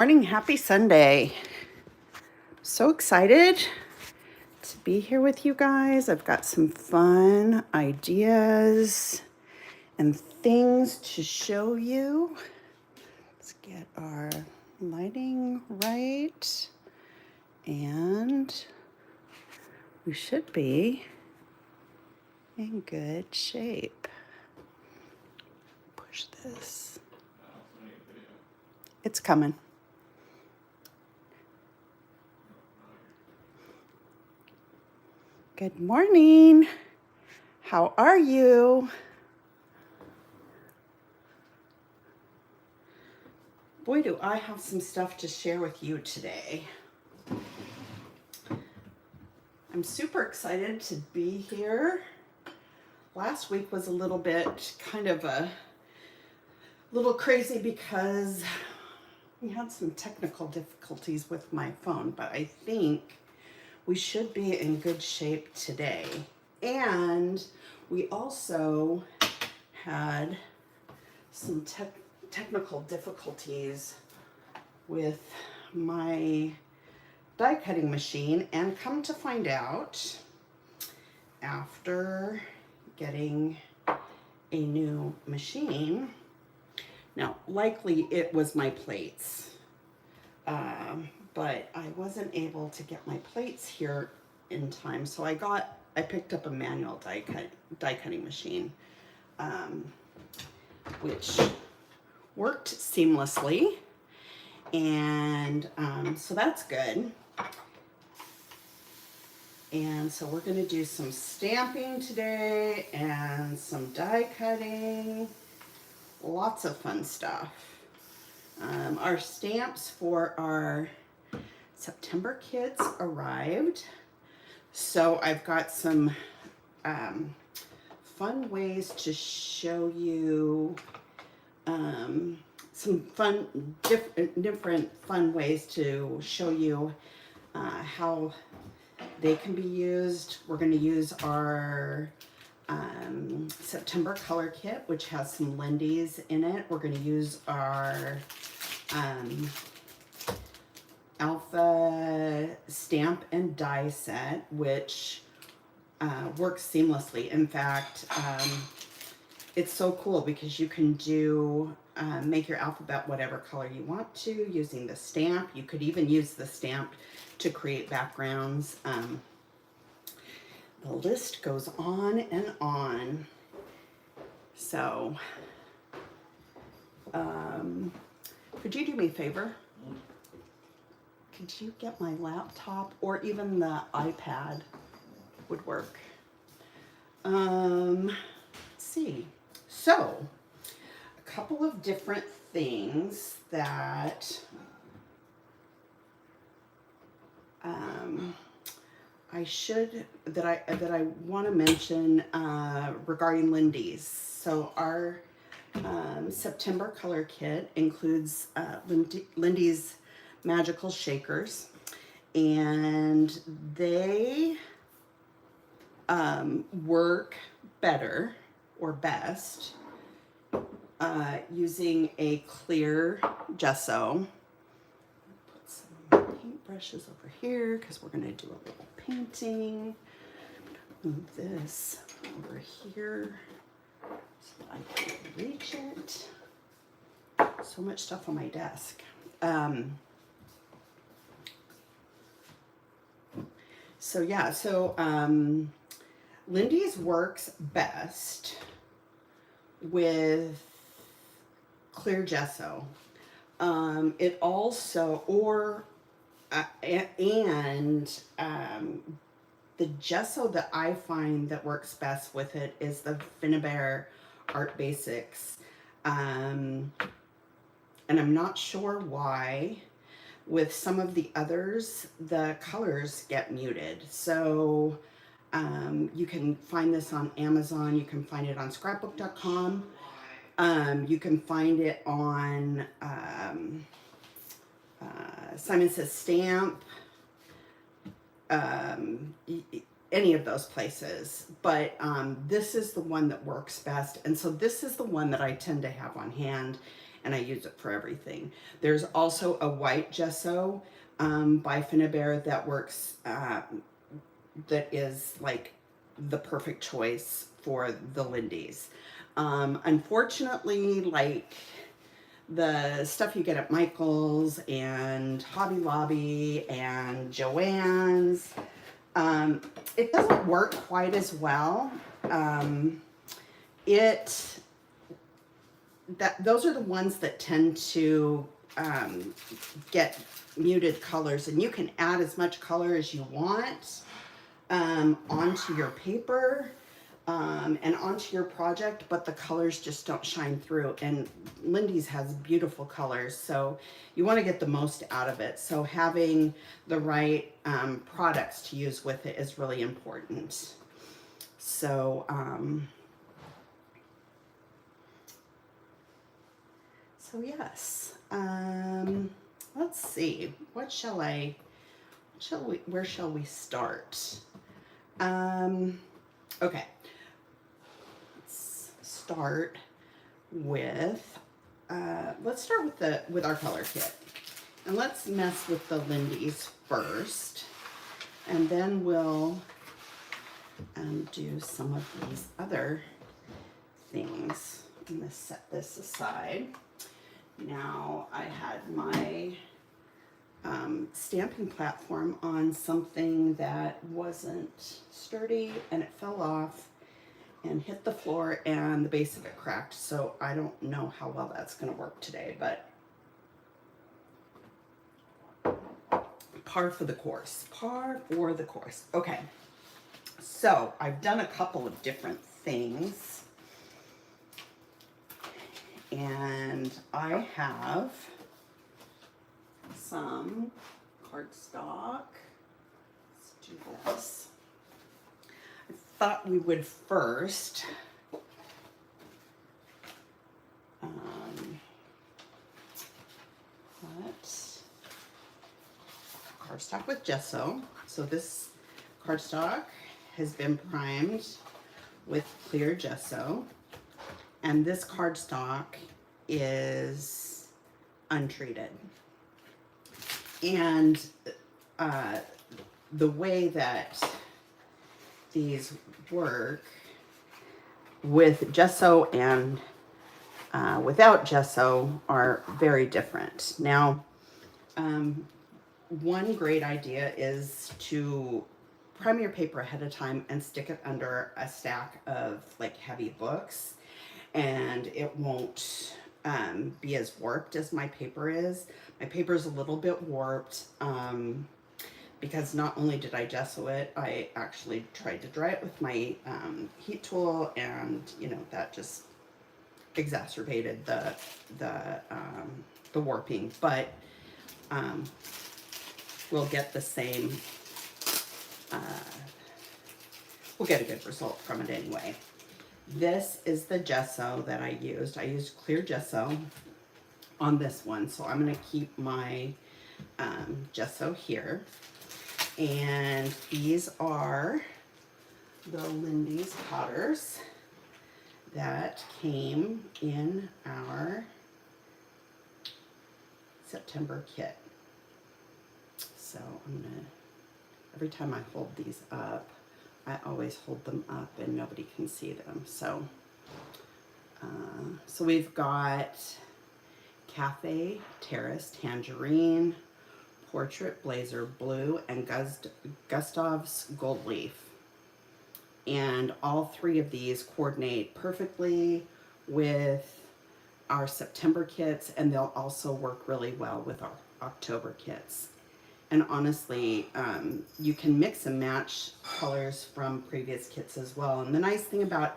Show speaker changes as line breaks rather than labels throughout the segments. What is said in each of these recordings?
Morning, happy Sunday. So excited to be here with you guys. I've got some fun ideas and things to show you. Let's get our lighting right, and we should be in good shape. Push this. It's coming. Good morning. How are you? Boy, do I have some stuff to share with you today. I'm super excited to be here. Last week was a little bit kind of a little crazy because we had some technical difficulties with my phone, but I think we should be in good shape today. And we also had some technical difficulties with my die cutting machine, and come to find out, after getting a new machine, now likely it was my plates, but I wasn't able to get my plates here in time, so I picked up a manual die cutting machine, which worked seamlessly, and so that's good. And so we're going to do some stamping today and some die cutting, lots of fun stuff. Our stamps for our September kits arrived, so I've got some fun ways to show you, some different fun ways to show you how they can be used. We're going to use our September color kit, which has some Lindy's in it. We're going to use our Alpha stamp and die set, which works seamlessly. In fact, it's so cool because you can do make your alphabet whatever color you want to using the stamp. You could even use the stamp to create backgrounds. The list goes on and on. So, could you do me a favor? Could you get my laptop, or even the iPad would work? Let's see. So, a couple of different things that I want to mention regarding Lindy's. So our September color kit includes Lindy's magical shakers, and they work better or best using a clear gesso. Put some paint brushes over here because we're going to do a little painting. Move this over here so that I can reach it. So much stuff on my desk. Lindy's works best with clear gesso. It also, the gesso that I find that works best with it is the Finnabair Art Basics. And I'm not sure why. With some of the others, the colors get muted. So you can find this on Amazon. You can find it on scrapbook.com. You can find it on Simon Says Stamp, any of those places. But this is the one that works best. And so this is the one that I tend to have on hand. and I use it for everything. There's also a white gesso by Finnabair that works, that is like the perfect choice for the Lindy's. Unfortunately, like the stuff you get at Michael's and Hobby Lobby and Joann's, it doesn't work quite as well. Those are the ones that tend to get muted colors, and you can add as much color as you want onto your paper and onto your project, but the colors just don't shine through. And Lindy's has beautiful colors, so you want to get the most out of it. So having the right products to use with it is really important. So yes, let's see, where shall we start? Okay, let's start with our color kit, and let's mess with the Lindy's first, and then we'll do some of these other things. I'm gonna set this aside. Now, I had my stamping platform on something that wasn't sturdy, and it fell off and hit the floor, and the base of it cracked. So I don't know how well that's going to work today, but par for the course. Par for the course. Okay, so I've done a couple of different things, and I have some cardstock. Let's do this. I thought we would first cardstock with gesso. So this cardstock has been primed with clear gesso, and this cardstock is untreated. And the way that these work with gesso and without gesso are very different. Now, one great idea is to prime your paper ahead of time and stick it under a stack of like heavy books, and it won't be as warped as my paper is. My paper is a little bit warped because not only did I gesso it, I actually tried to dry it with my heat tool, and that just exacerbated the warping. But we'll get the same. We'll get a good result from it anyway. This is the gesso that I used. I used clear gesso on this one, so I'm going to keep my gesso here. And these are the Lindy's Potters that came in our September kit. So I'm going to, every time I hold these up, I always hold them up and nobody can see them. So, so we've got Cafe Terrace Tangerine, Portrait Blazer Blue, and Gustav's Gold Leaf. And all three of these coordinate perfectly with our September kits, and they'll also work really well with our October kits. And honestly, you can mix and match colors from previous kits as well. And the nice thing about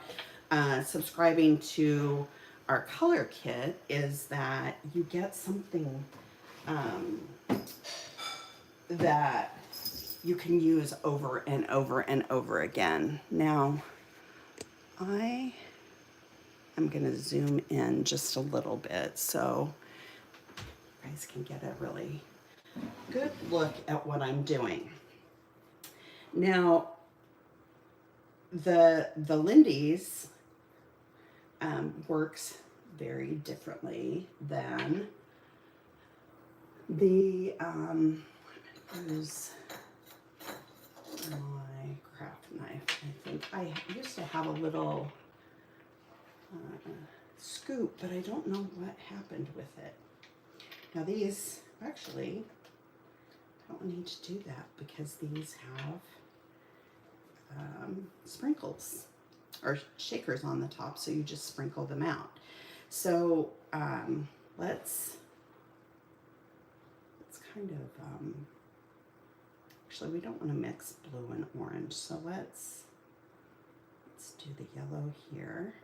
subscribing to our color kit is that you get something that you can use over and over and over again. Now, I am going to zoom in just a little bit so you guys can get a really good look at what I'm doing. Now, the Lindy's works very differently than the, use my craft knife. I think I used to have a little scoop, but I don't know what happened with it. Now these, actually, I don't need to do that because these have sprinkles or shakers on the top, so you just sprinkle them out. So let's kind of, actually we don't want to mix blue and orange, so let's do the yellow here.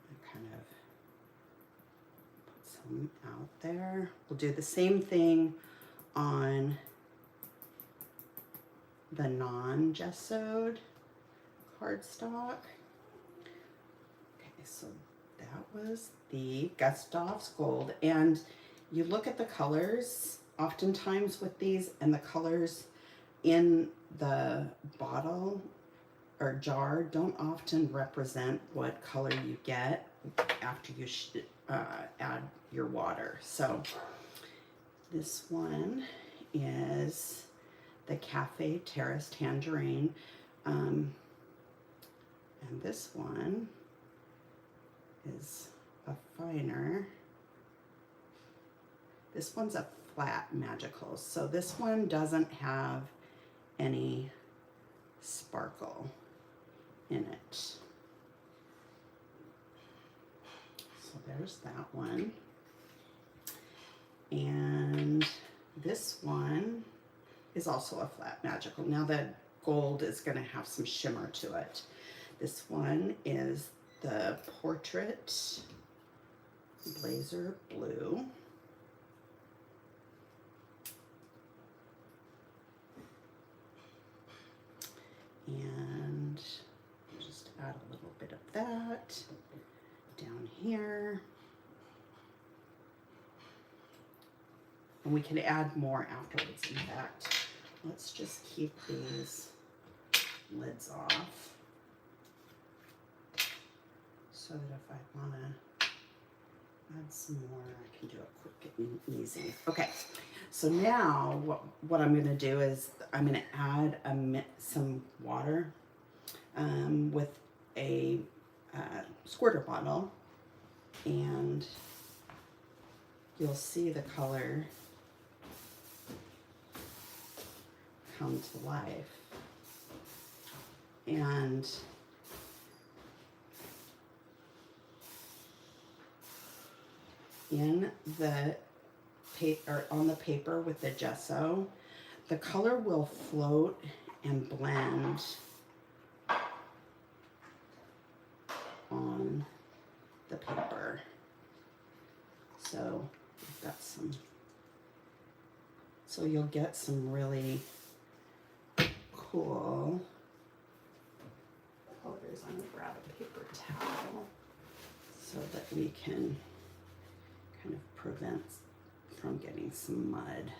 And kind of put some out there. We'll do the same thing on the non-gessoed cardstock. Okay, so that was the Gustav's Gold. And you look at the colors oftentimes with these, and the colors in the bottle or jar don't often represent what color you get after you add your water. So this one is the Cafe Terrace Tangerine. And this one is a finer. This one's a flat magical. So this one doesn't have any sparkle in it. So there's that one. And this one is also a flat magical. Now the gold is going to have some shimmer to it. This one is the Portrait Blazer Blue. And just add a little bit of that down here. And we can add more afterwards. In fact, let's just keep these lids off so that if I want to add some more, I can do it quick and easy. Okay, so now what I'm going to do is I'm going to add some water with a squirter bottle, and you'll see the color come to life. And in the paper, on the paper with the gesso, the color will float and blend on the paper. So we've got some, so you'll get some really cool colors. I'm gonna grab a paper towel so that we can kind of prevent from getting some mud.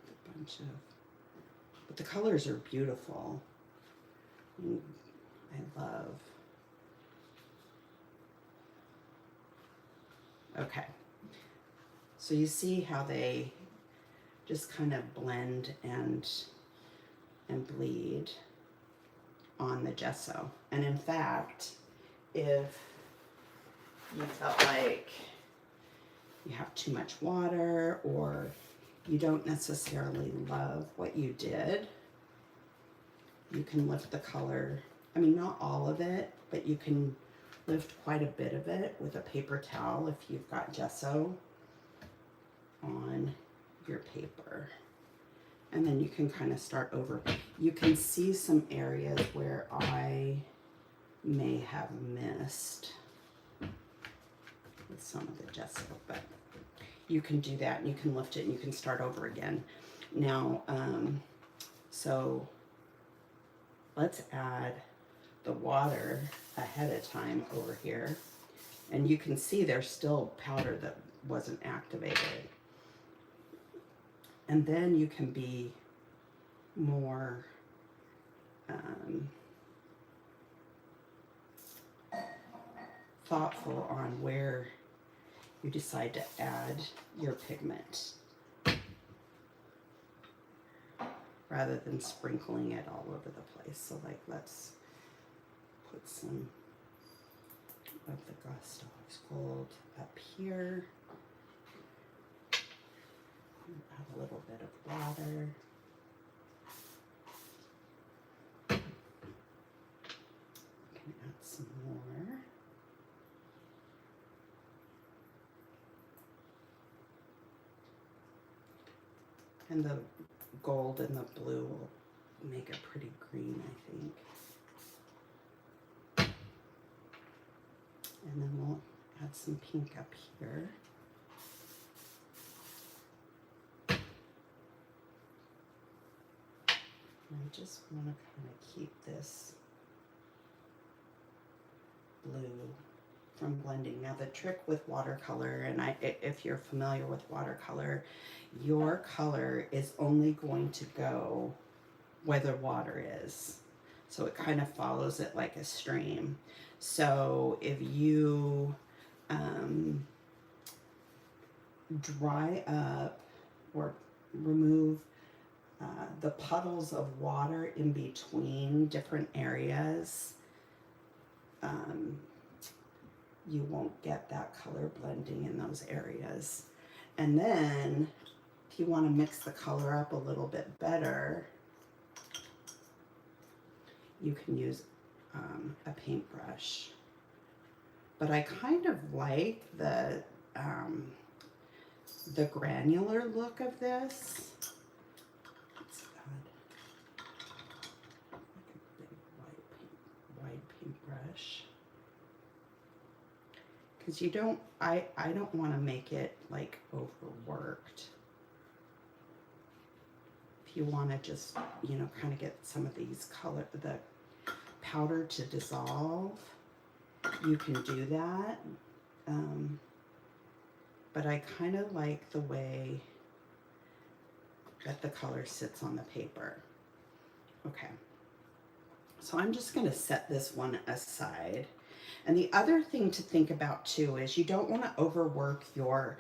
A bunch of, but the colors are beautiful. I love. Okay, so you see how they just kind of blend and bleed on the gesso. And in fact, if you felt like you have too much water or you don't necessarily love what you did, you can lift the color. I mean, not all of it, but you can lift quite a bit of it with a paper towel if you've got gesso on your paper. And then you can kind of start over. You can see some areas where I may have missed with some of the gesso, but you can do that and you can lift it and you can start over again. Now, so let's add the water ahead of time over here. And you can see there's still powder that wasn't activated. And then you can be more thoughtful on where you decide to add your pigment, rather than sprinkling it all over the place. So like, let's put some of the Gustav's Gold up here. Add a little bit of water. Can add some more. And the gold and the blue will make it pretty green, I think. And then we'll add some pink up here. And I just want to kind of keep this blue from blending. Now the trick with watercolor, and if you're familiar with watercolor, your color is only going to go where the water is. So it kind of follows it like a stream. So if you dry up or remove the puddles of water in between different areas, you won't get that color blending in those areas. And then if you want to mix the color up a little bit better, you can use a paintbrush. But I kind of like the granular look of this. Let's add like a big wide paintbrush. Because you don't, I don't want to make it like overworked. If you want to just, you know, kind of get some of these the powder to dissolve, you can do that. But I kind of like the way that the color sits on the paper. Okay. So I'm just going to set this one aside. And the other thing to think about too is you don't want to overwork your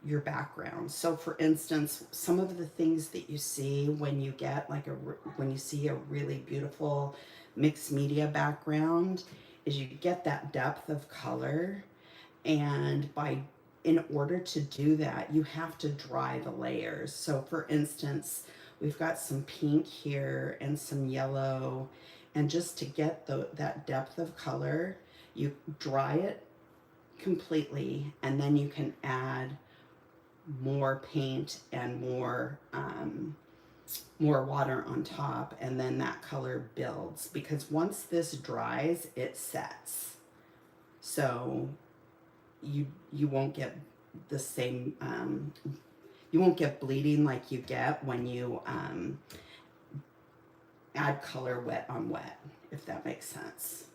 background. So for instance, some of the things that you see when you get like when you see a really beautiful mixed media background is you get that depth of color, and in order to do that, you have to dry the layers. So for instance, we've got some pink here and some yellow, and just to get that depth of color, you dry it completely, and then you can add more paint and more water on top, and then that color builds, because once this dries, it sets. So you won't get the same, you won't get bleeding like you get when you add color wet on wet, if that makes sense.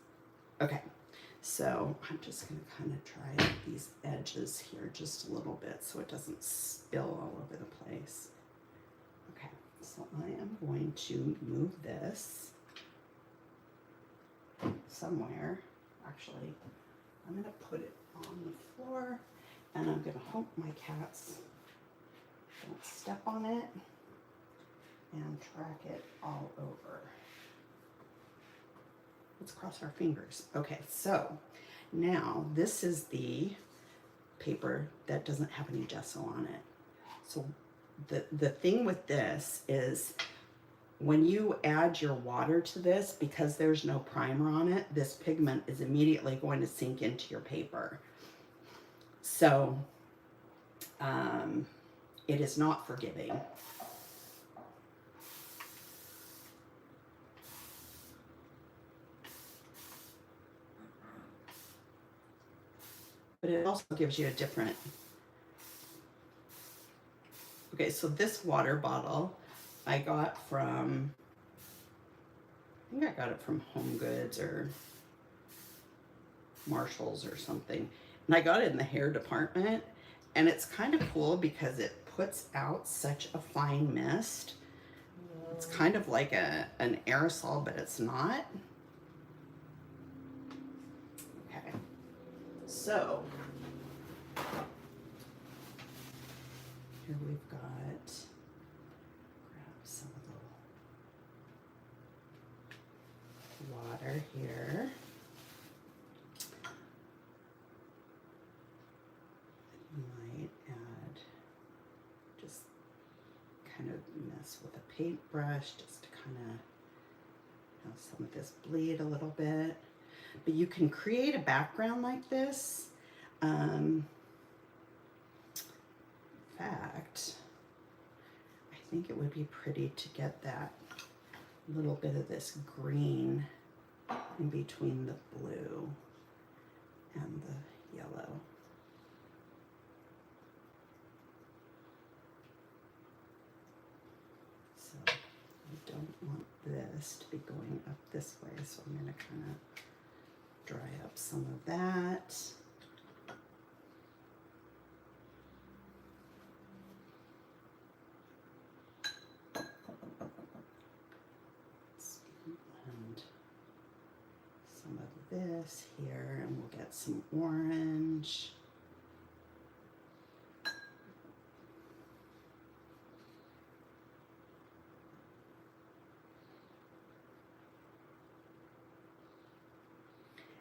Okay, so I'm just going to kind of dry these edges here just a little bit so it doesn't spill all over the place. Okay, so I am going to move this somewhere. Actually, I'm going to put it on the floor, and I'm going to hope my cats don't step on it and track it all over. Let's cross our fingers. Okay, so now this is the paper that doesn't have any gesso on it. So the thing with this is when you add your water to this, because there's no primer on it, this pigment is immediately going to sink into your paper. So it is not forgiving. But it also gives you a different... Okay, so this water bottle I got from, I think I got it from Home Goods or Marshalls or something. And I got it in the hair department, and it's kind of cool because it puts out such a fine mist. It's kind of like an aerosol, but it's not. So here we've got, grab some of the water here. Might add, just kind of mess with a paintbrush just to kind of have some of this bleed a little bit. But you can create a background like this. In fact, I think it would be pretty to get that little bit of this green in between the blue and the yellow. So I don't want this to be going up this way, so I'm going to kind of dry up some of that. And some of this here, and we'll get some orange.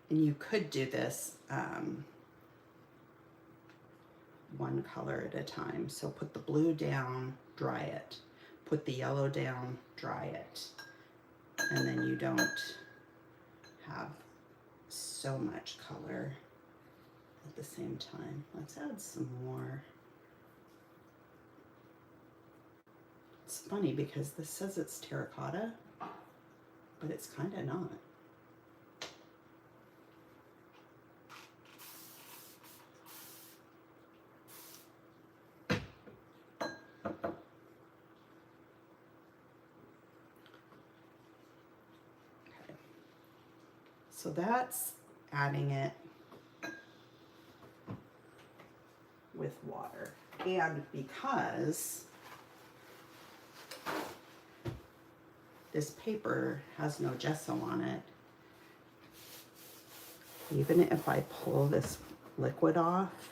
And you could do this one color at a time. So put the blue down, dry it. Put the yellow down, dry it. And then you don't have so much color at the same time. Let's add some more. It's funny because this says it's terracotta, but it's kind of not. So that's adding it with water. And because this paper has no gesso on it, even if I pull this liquid off,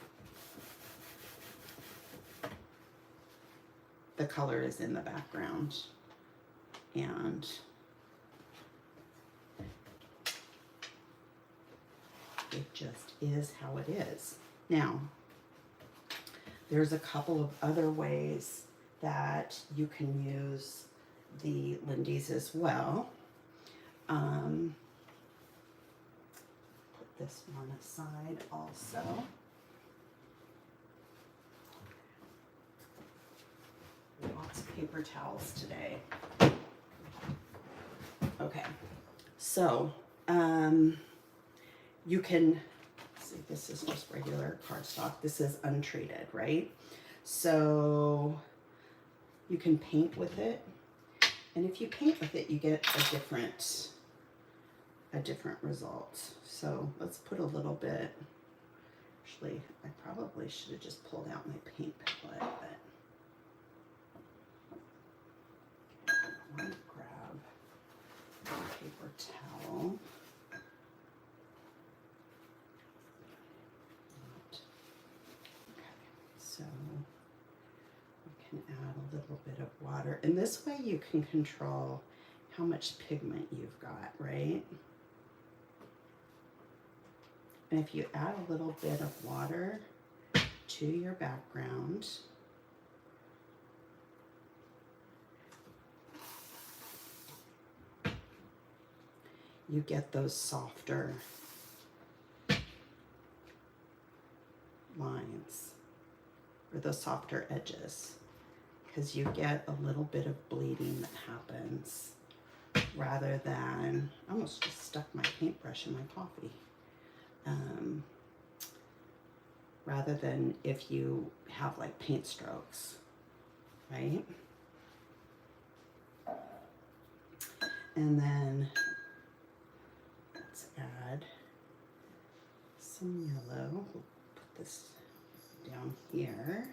the color is in the background. And it just is how it is. Now, there's a couple of other ways that you can use the Lindy's as well. Put this one aside also. Lots of paper towels today. Okay, so you can see, this is just regular cardstock. This is untreated, right? So you can paint with it, and if you paint with it, you get a different result. So let's put a little bit. Actually, I probably should have just pulled out my paint palette, but I want to grab a paper towel. So we can add a little bit of water. And this way you can control how much pigment you've got, right? And if you add a little bit of water to your background, you get those softer lines, or those softer edges, because you get a little bit of bleeding that happens rather than, I almost just stuck my paintbrush in my coffee. Rather than if you have like paint strokes, right? And then let's add some yellow. We'll put this down here.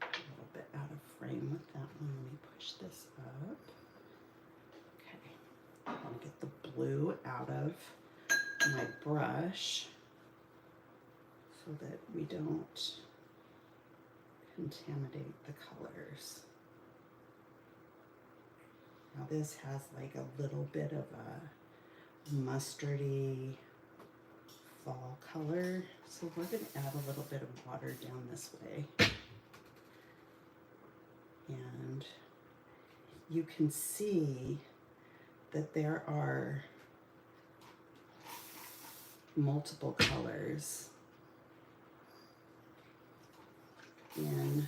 A little bit out of frame with that one. Let me push this up. Okay. I want to get the blue out of brush so that we don't contaminate the colors. Now this has like a little bit of a mustardy fall color, so we're going to add a little bit of water down this way. And you can see that there are multiple colors in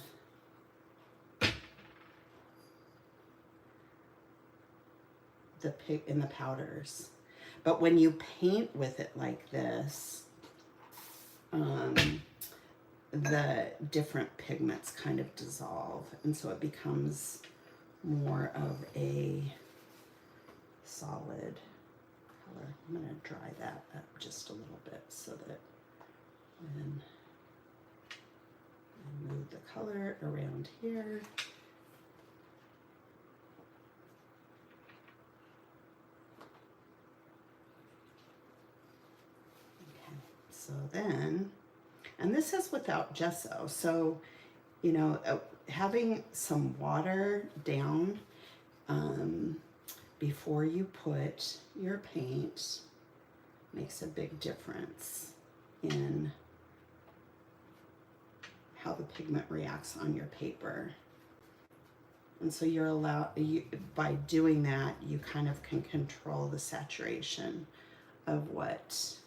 the powders. But when you paint with it like this, the different pigments kind of dissolve, and so it becomes more of a solid color. I'm going to dry that up just a little bit so that when I move the color around here, okay, so then, and this is without gesso, so you know, having some water down before you put your paint makes a big difference in how the pigment reacts on your paper. And so you're allowed, by doing that, you kind of can control the saturation of what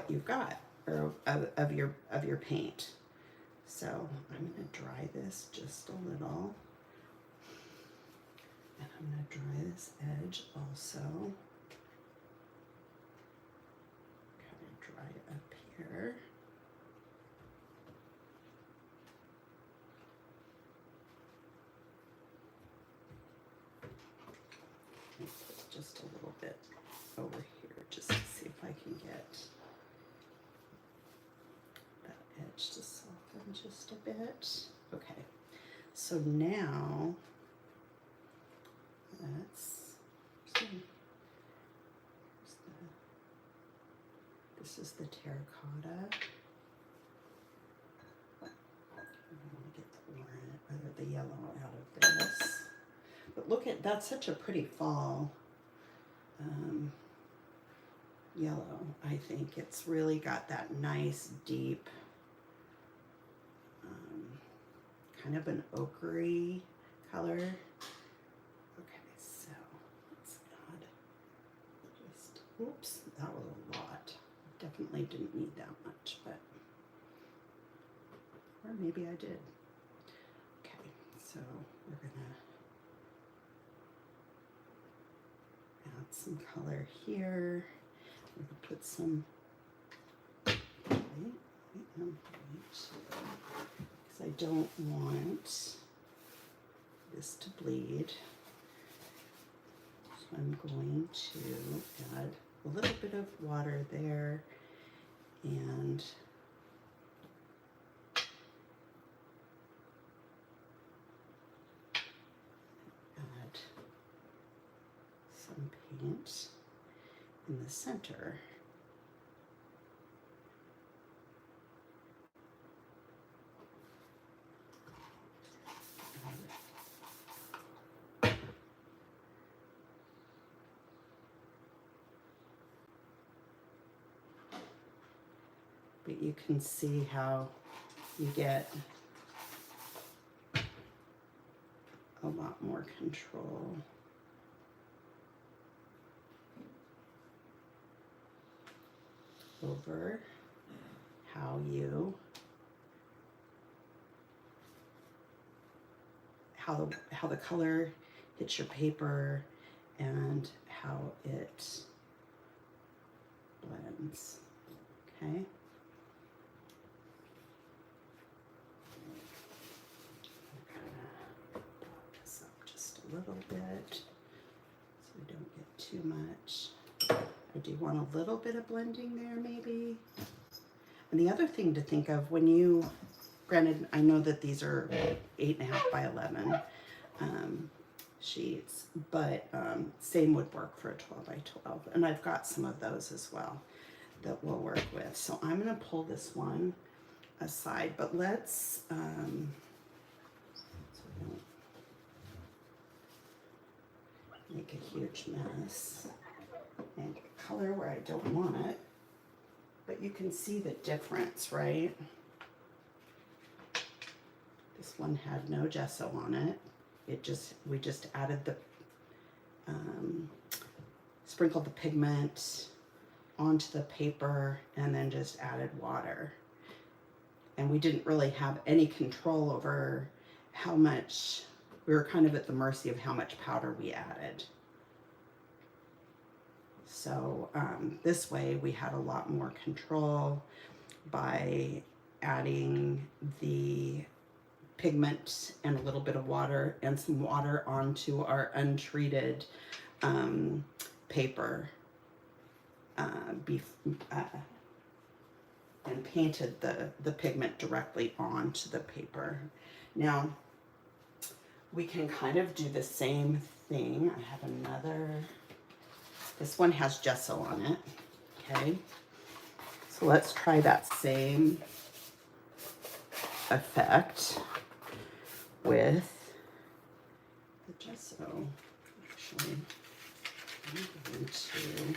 you've got, or of your paint. So I'm going to dry this just a little, and I'm going to dry this edge also. Kind of dry up here. Just a little bit over here, just to see if I can get that edge to soften just a bit. Okay, so now let's see. This is the terracotta. I'm going to get the orange, or the yellow out of this. But look at, that's such a pretty fall yellow. I think it's really got that nice deep kind of an ochre color. Okay, so let's add just, oops, that was a lot. Definitely didn't need that much, but, or maybe I did. Okay, so we're gonna add some color here. We're gonna put some, because I don't want this to bleed. So I'm going to add a little bit of water there and add some paint in the center. But you can see how you get a lot more control. Over how the color hits your paper and how it blends. Okay. This up just a little bit so we don't get too much. I do want a little bit of blending there maybe. And the other thing to think of when you, granted I know that these are 8.5 by 11 sheets, but same would work for a 12 by 12. And I've got some of those as well that we'll work with. So I'm going to pull this one aside, but let's, so we don't make a huge mess and get color where I don't want it. But you can see the difference, right? This one had no gesso on it. We just added the, sprinkled the pigment onto the paper and then just added water. And we didn't really have any control over how much, we were kind of at the mercy of how much powder we added. So this way we had a lot more control by adding the pigment and a little bit of water and some water onto our untreated paper and painted the pigment directly onto the paper. Now we can kind of do the same thing. I have another, this one has gesso on it, okay? So let's try that same effect with the gesso. Actually, I'm going to,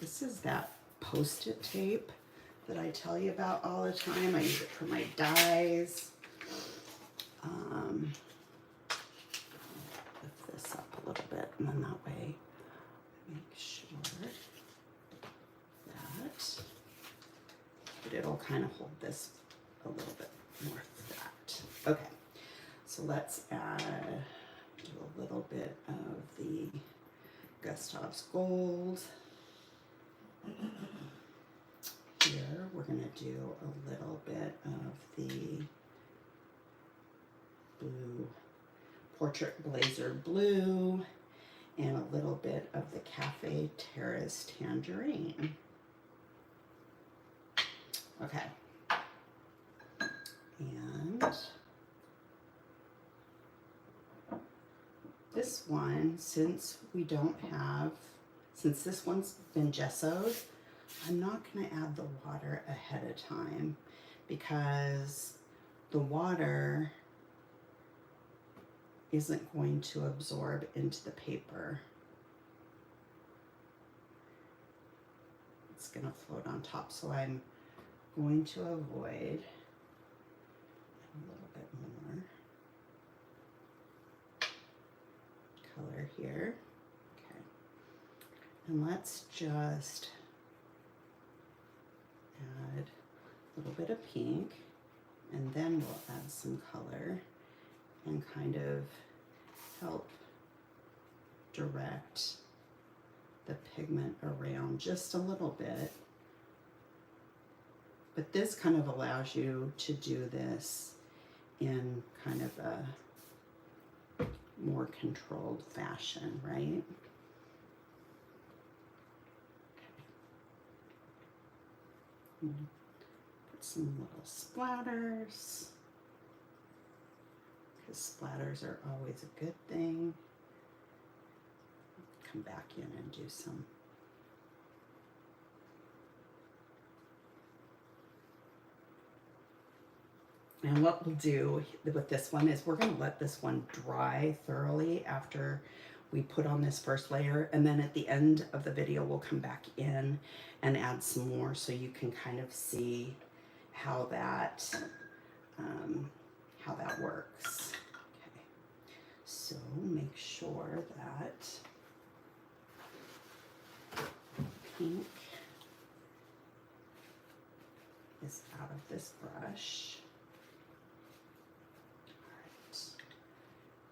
this is that Post-it tape that I tell you about all the time. I use it for my dies. Lift this up a little bit, and then that way make sure that, but it'll kind of hold this a little bit more flat. Okay, so let's do a little bit of the Gustav's Gold. Here we're going to do a little bit of the blue, Portrait Blazer Blue, and a little bit of the Cafe Terrace Tangerine. Okay. And this one, since this one's been gessoed, I'm not going to add the water ahead of time because the water isn't going to absorb into the paper. It's going to float on top, so I'm going to avoid a little bit more color here. Okay, and let's just add a little bit of pink, and then we'll add some color and kind of help direct the pigment around just a little bit. But this kind of allows you to do this in kind of a more controlled fashion, right? Put some little splatters, because splatters are always a good thing. Come back in and do some. And what we'll do with this one is we're going to let this one dry thoroughly after we put on this first layer, and then at the end of the video we'll come back in and add some more so you can kind of see how that works. Okay, so make sure that pink is out of this brush.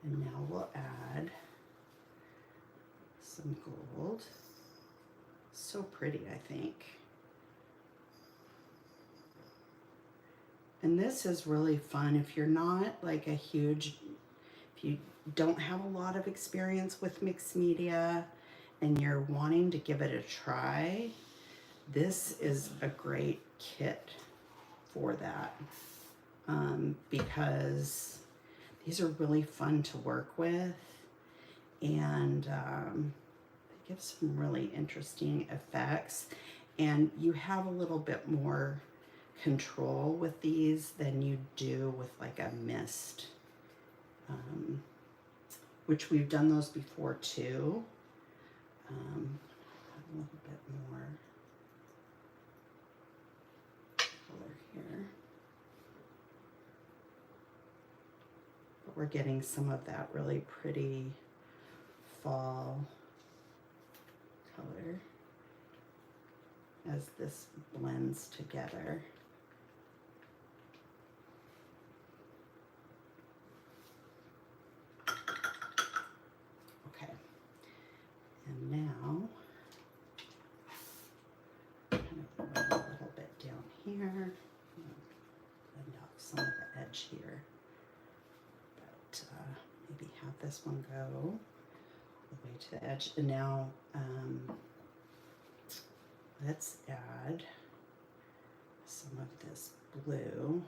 And now we'll add some gold. So pretty, I think. And this is really fun if you're not like if you don't have a lot of experience with mixed media and you're wanting to give it a try, this is a great kit for that. because these are really fun to work with, and they give some really interesting effects. And you have a little bit more control with these than you do with like a mist, which we've done those before too. A little bit more color here. But we're getting some of that really pretty fall color as this blends together. Okay, and now kind of run a little bit down here, blend out some of the edge here, but maybe have this one go all the way to the edge. And now let's add some of this blue,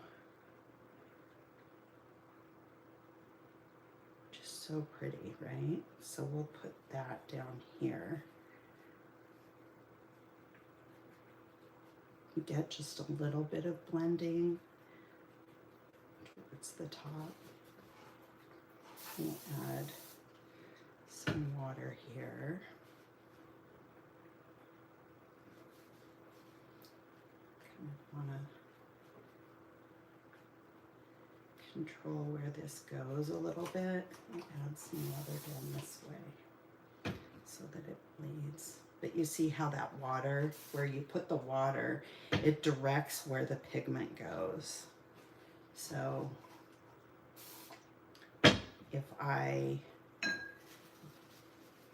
which is so pretty, right? So we'll put that down here. You get just a little bit of blending towards the top. We'll add some water here. Want to control where this goes a little bit. I'll add some water down this way so that it bleeds. But you see how that water, where you put the water, it directs where the pigment goes. So if I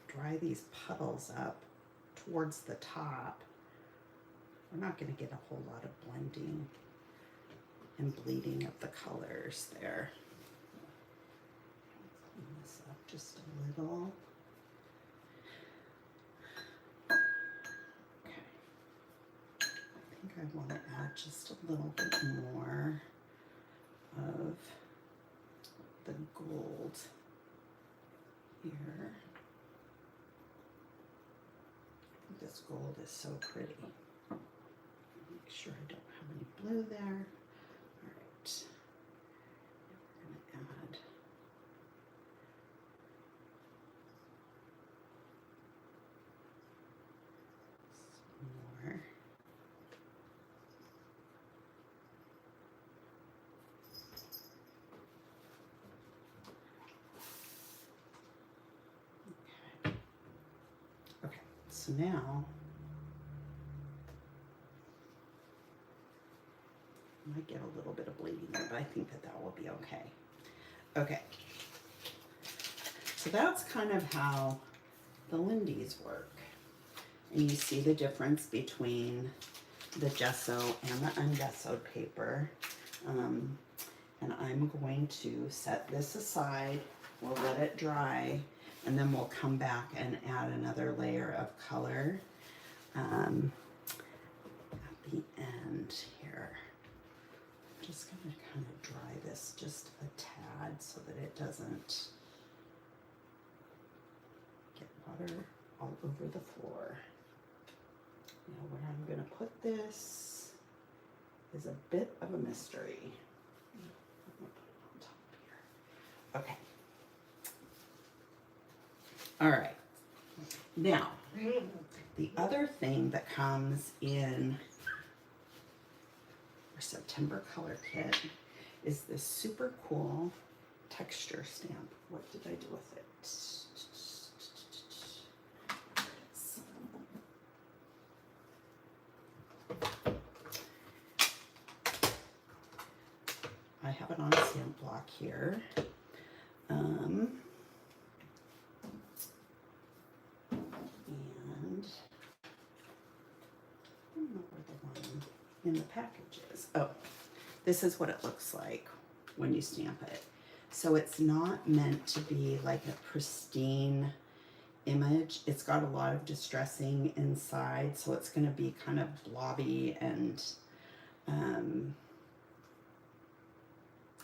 dry these puddles up towards the top, we're not going to get a whole lot of blending and bleeding of the colors there. Clean this up just a little. Okay. I think I want to add just a little bit more of the gold here. This gold is so pretty. Make sure I don't have any blue there. All right. Now we're going to add some more. Okay. Okay. So now might get a little bit of bleeding there, but I think that that will be okay. Okay, so that's kind of how the Lindy's work. And you see the difference between the gesso and the ungessoed paper. And I'm going to set this aside, we'll let it dry, and then we'll come back and add another layer of color at the end here. Just going to kind of dry this just a tad so that it doesn't get water all over the floor. Now where I'm going to put this is a bit of a mystery. I'm going to put it on top here. Okay. All right. Now, the other thing that comes in September color kit is this super cool texture stamp. What did I do with it? I have it on a stamp block here. And I don't know where the one in the package is. Oh, this is what it looks like when you stamp it. So it's not meant to be like a pristine image. It's got a lot of distressing inside, so it's going to be kind of blobby and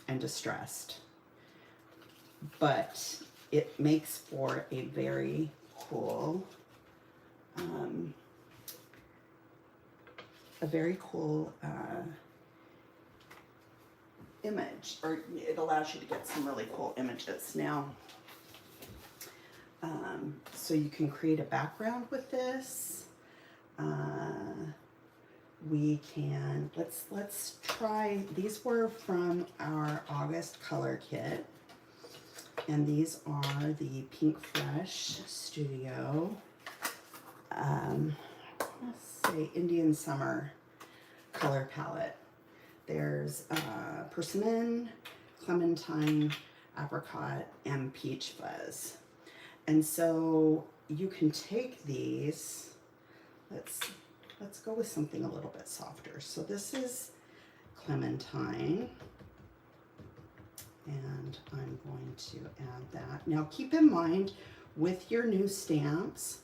and distressed. But it makes for a very cool, image, or it allows you to get some really cool images. Now, so you can create a background with this. We can, let's try, these were from our August color kit. And these are the Pink Fresh Studio, let's say Indian Summer color palette. There's persimmon, clementine, apricot, and peach fuzz. And so you can take these, let's go with something a little bit softer. So this is clementine, and I'm going to add that. Now keep in mind, with your new stamps,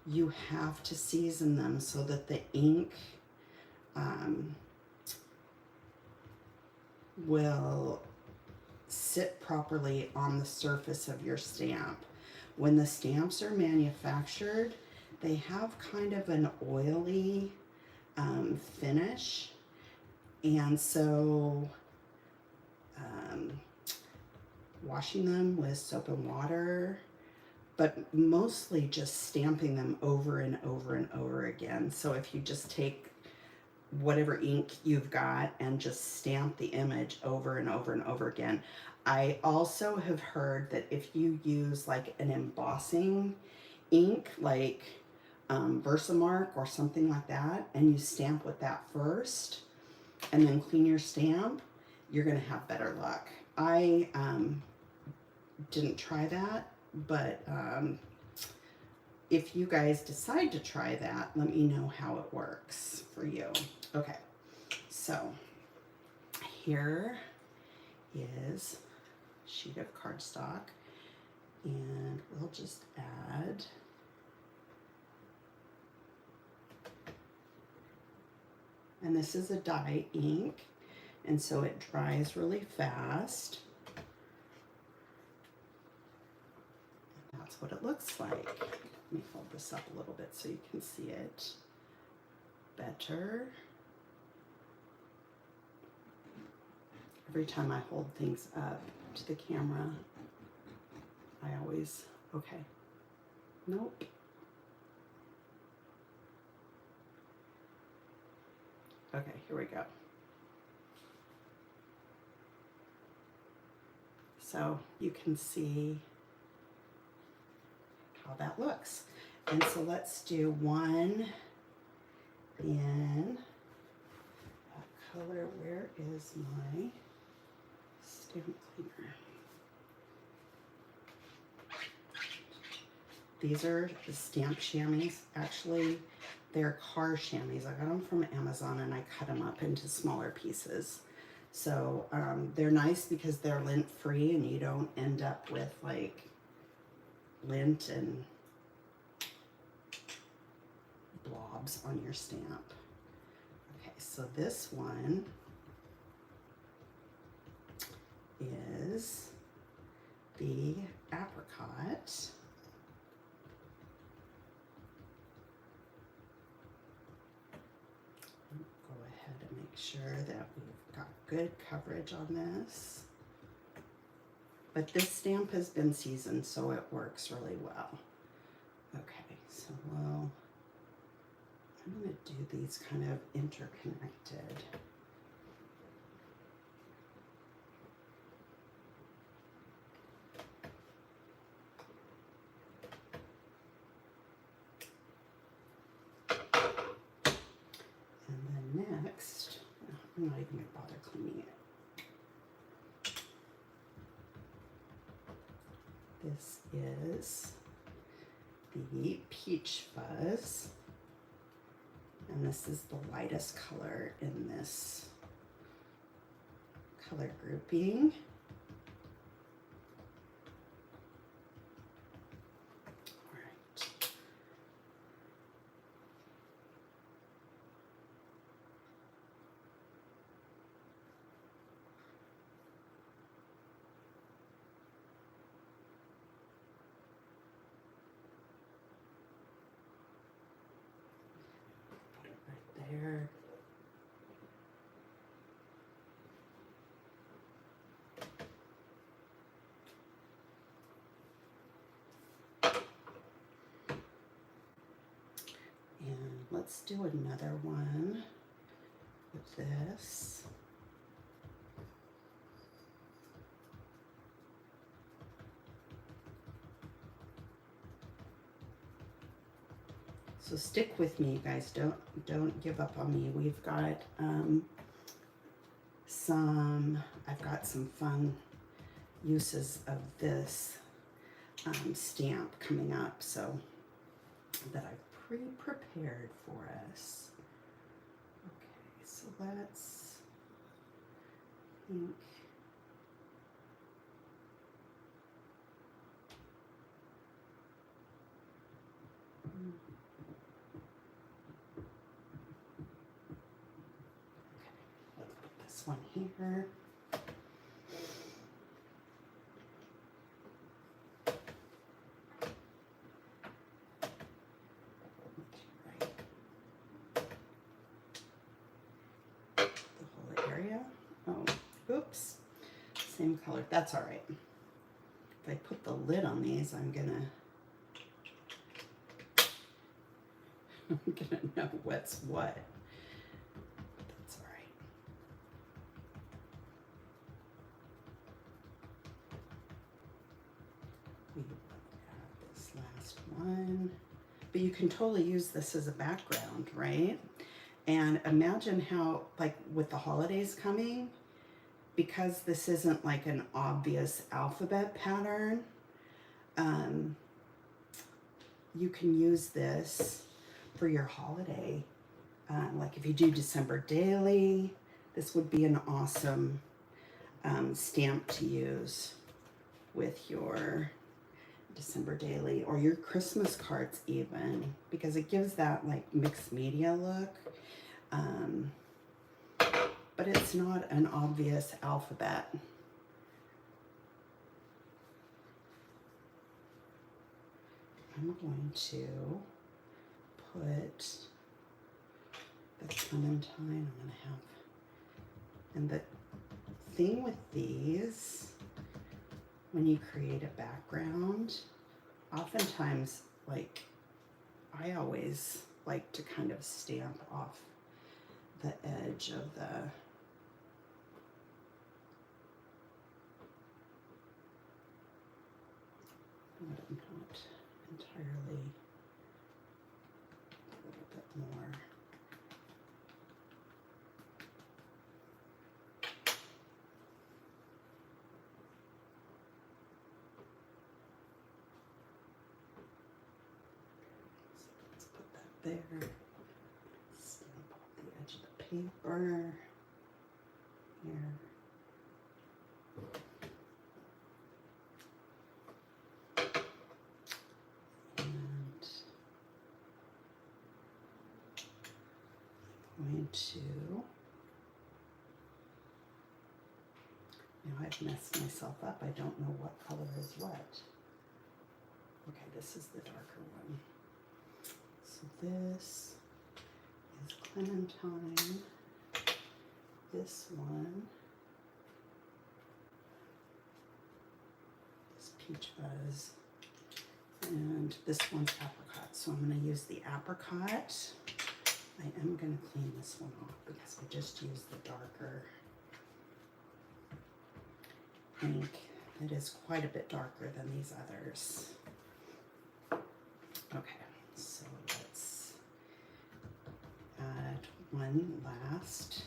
you have to season them so that the ink will sit properly on the surface of your stamp. When the stamps are manufactured, they have kind of an oily finish, and so washing them with soap and water, but mostly just stamping them over and over and over again. So if you just take whatever ink you've got and just stamp the image over and over and over again. I also have heard that if you use like an embossing ink, like Versamark or something like that, and you stamp with that first and then clean your stamp, you're gonna have better luck. I didn't try that, but if you guys decide to try that, let me know how it works for you. Okay, so here is a sheet of cardstock, and we'll just add and this is a dye ink, and so it dries really fast. And that's what it looks like. Let me hold this up a little bit so you can see it better. Every time I hold things up to the camera, I always, okay, nope. Okay, here we go. So you can see how that looks. And so let's do one in that color. Where is my stamp cleaner? These are the stamp chamois. Actually, they're car chamois. I got them from Amazon and I cut them up into smaller pieces. So they're nice because they're lint free and you don't end up with like lint and blobs on your stamp. Okay, so this one is the apricot. Go ahead and make sure that we've got good coverage on this. But this stamp has been seasoned, so it works really well. Okay, so I'm going to do these kind of interconnected. And then next, I'm not even going to bother cleaning it. This is the Peach Fuzz, and this is the lightest color in this color grouping. All right. let's do another one with this. So stick with me, you guys. Don't give up on me. We've got I've got some fun uses of this stamp coming up, so that I've pre-prepared for us. Okay, so let's ink. Let's put this one here. Oops, same color. That's all right. If I put the lid on these, I'm gonna know what's what. That's all right. We have this last one, but you can totally use this as a background, right? And imagine how, like with the holidays coming, because this isn't like an obvious alphabet pattern, you can use this for your holiday. Like if you do December Daily, this would be an awesome stamp to use with your December Daily or your Christmas cards even, because it gives that like mixed media look. But it's not an obvious alphabet. I'm going to put the Clementine. I'm going to have, and the thing with these, when you create a background, oftentimes, like, I always like to kind of stamp off the edge of the I'm not entirely, a little bit more. So let's put that there. Stamp off the edge of the paper here. Going to, now I've messed myself up. I don't know what color is what. Okay, this is the darker one. So this is Clementine. This one is Peach Fuzz. And this one's Apricot. So I'm going to use the Apricot. I am going to clean this one off because I just used the darker ink. It is quite a bit darker than these others. Okay, so let's add one last.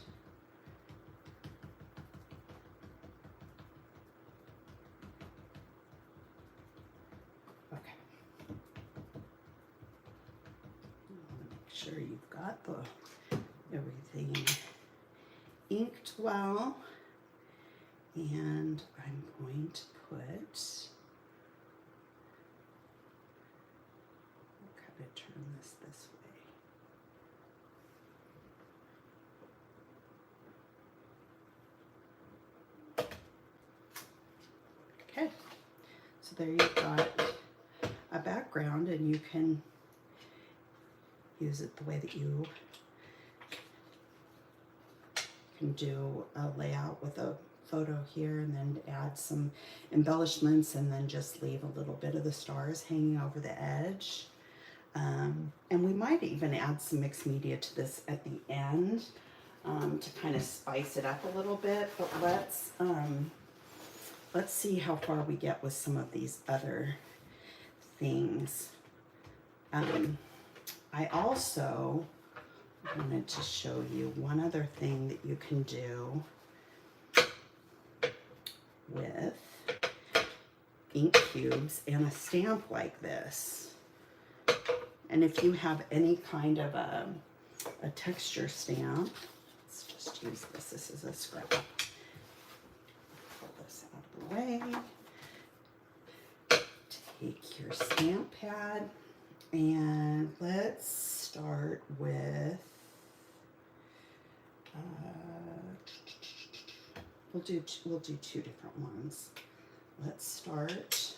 Okay. Make sure you've got everything inked well, and I'm going to put, I'll kind of turn this way. Okay, so there you've got a background, and you can use it the way that you can do a layout with a photo here and then add some embellishments and then just leave a little bit of the stars hanging over the edge. And we might even add some mixed media to this at the end to kind of spice it up a little bit. But let's see how far we get with some of these other things. I also wanted to show you one other thing that you can do with ink cubes and a stamp like this. And if you have any kind of a texture stamp, let's just use this. This is a scrap. Pull this out of the way. Take your stamp pad and let's start with, we'll do two different ones. Let's start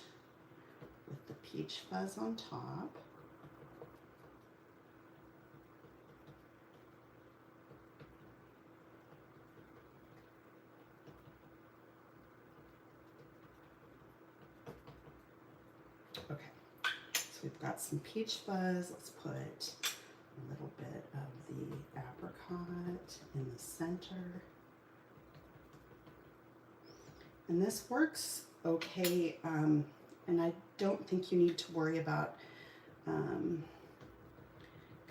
with the peach fuzz on top. Okay, so we've got some peach fuzz. Let's put a little bit of the apricot in the center. And this works okay, and I don't think you need to worry about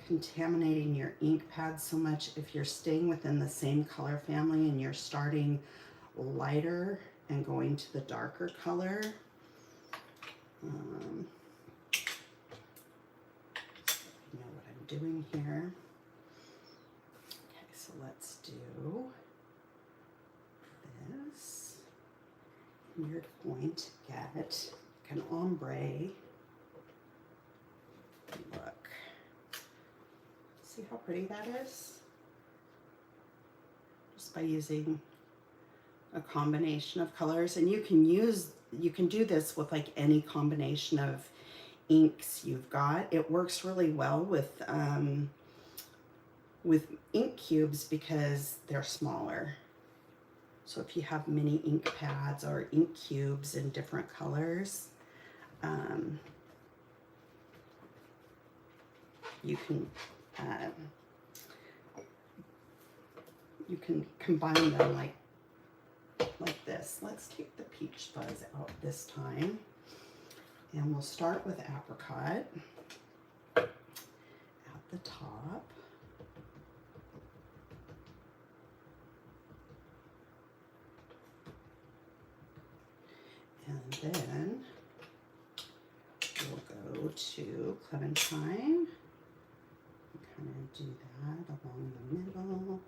contaminating your ink pad so much if you're staying within the same color family and you're starting lighter and going to the darker color. You know what I'm doing here. Okay, so let's do this. And you're going to get an ombre look. See how pretty that is? Just by using a combination of colors, and you can do this with like any combination of inks you've got. It works really well with ink cubes because they're smaller. So if you have mini ink pads or ink cubes in different colors, you can combine them like this. Let's take the peach fuzz out this time, and we'll start with apricot at the top. And then we'll go to clementine. Kind of do that along the middle.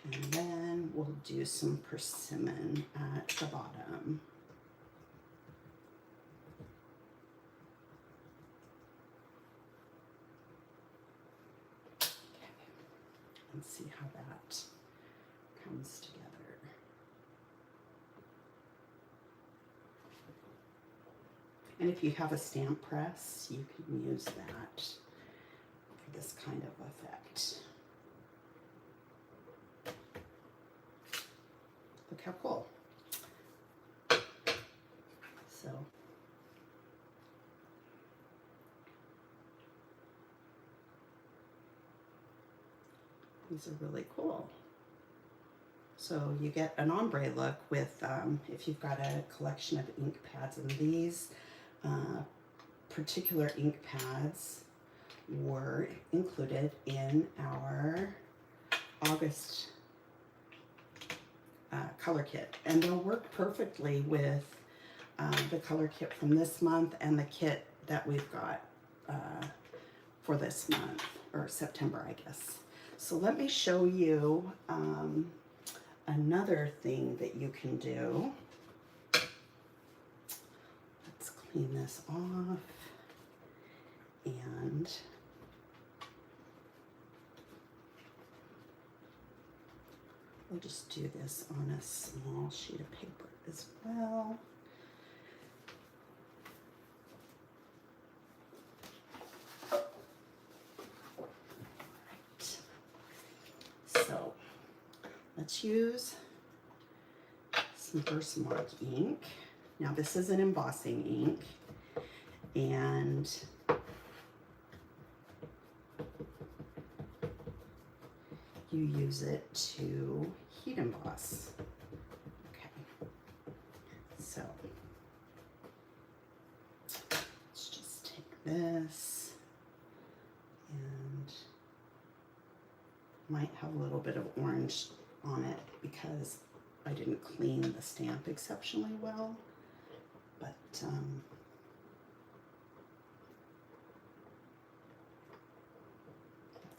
And then we'll do some persimmon at the bottom. Okay. Let's see how that comes together. And if you have a stamp press, you can use that for this kind of effect. Look how cool. So these are really cool. So you get an ombre look with, if you've got a collection of ink pads, and these particular ink pads were included in our August color kit, and they'll work perfectly with the color kit from this month and the kit that we've got for this month, or September, I guess. So let me show you another thing that you can do. Let's clean this off, and we'll just do this on a small sheet of paper as well. Right. So let's use some Versamark ink. Now this is an embossing ink, and you use it to heat emboss. Okay, so let's just take this, and might have a little bit of orange on it because I didn't clean the stamp exceptionally well, but that's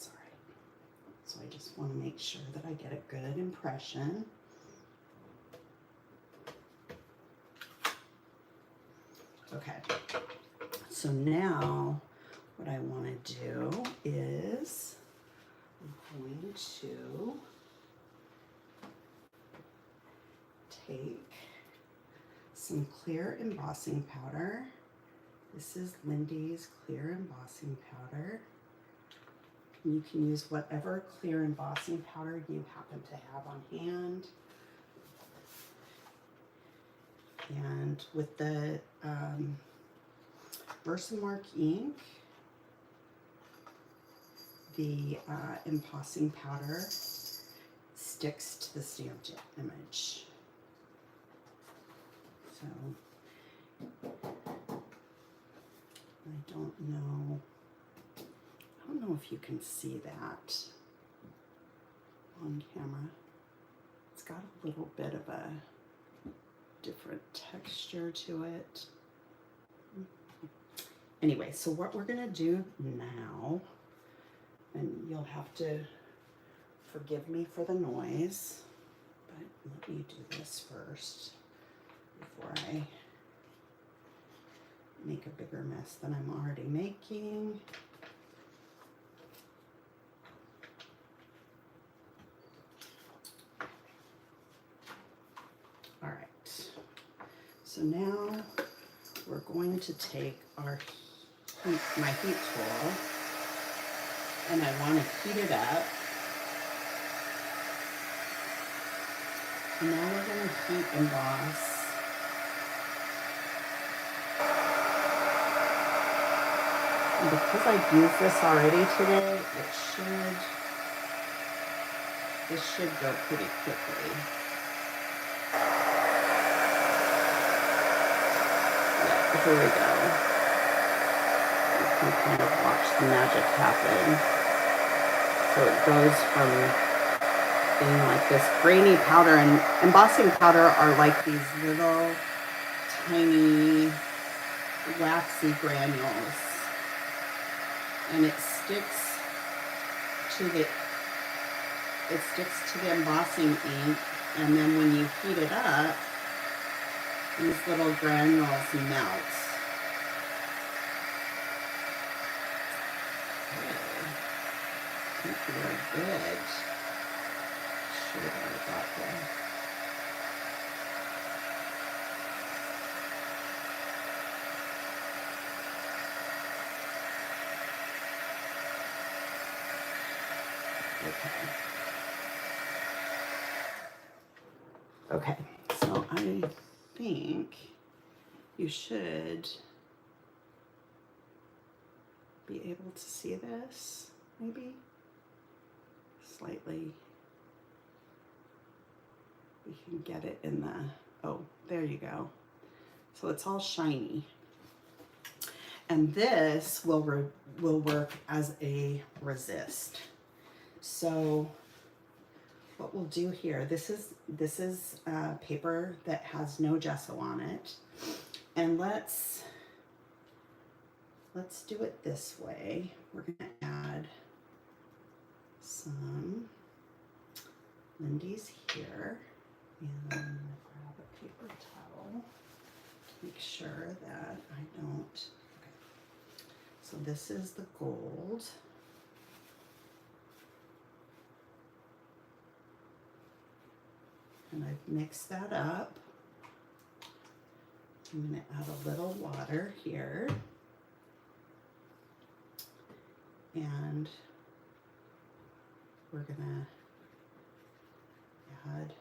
all right. So I just want to make sure that I get a good impression. Okay, so now what I want to do is I'm going to take some clear embossing powder. This is Lindy's clear embossing powder. You can use whatever clear embossing powder you happen to have on hand. And with the Versamark ink, the embossing powder sticks to the stamped image. So I don't know if you can see that on camera. It's got a little bit of a different texture to it. Anyway, so what we're gonna do now, and you'll have to forgive me for the noise, but let me do this first before I make a bigger mess than I'm already making. All right, so now we're going to take our my heat tool, and I want to heat it up. And now we're going to heat emboss. And because I've used this already today, this should go pretty quickly. Yeah, here we go. You can kind of watch the magic happen. So it goes from being like this grainy powder, and embossing powder are like these little tiny waxy granules, and it sticks to the embossing ink, and then when you heat it up, these little granules melt. Okay. I think we're good. Sure what I got there. Okay, so I think you should be able to see this, maybe slightly. We can get it in the, oh, there you go. So it's all shiny. And this will work as a resist. So what we'll do here, this is paper that has no gesso on it, and let's do it this way. We're gonna add some Lindy's here, and I'm gonna grab a paper towel to make sure that I don't. Okay. So this is the gold. And I've mixed that up. I'm going to add a little water here. And we're going to add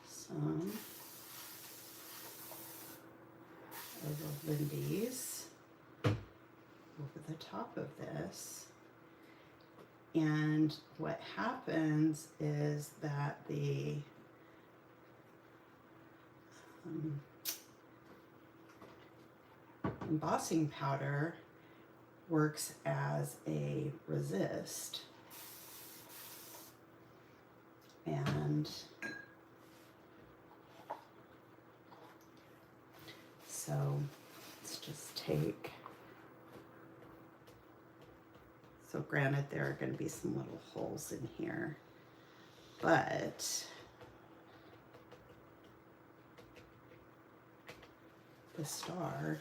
some Lindy's over the top of this. And what happens is that the embossing powder works as a resist, and so let's just take, so granted there are going to be some little holes in here, but the star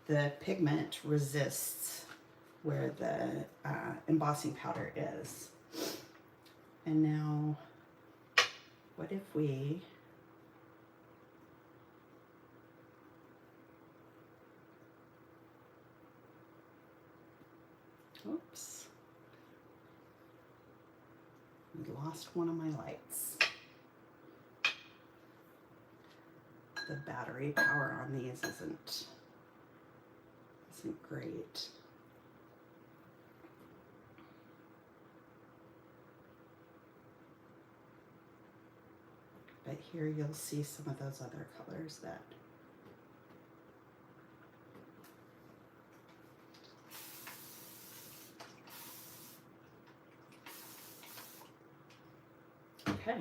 the pigment resists where the embossing powder is. And now, what if we oops, we lost one of my lights. The battery power on these isn't great. But here you'll see some of those other colors that okay.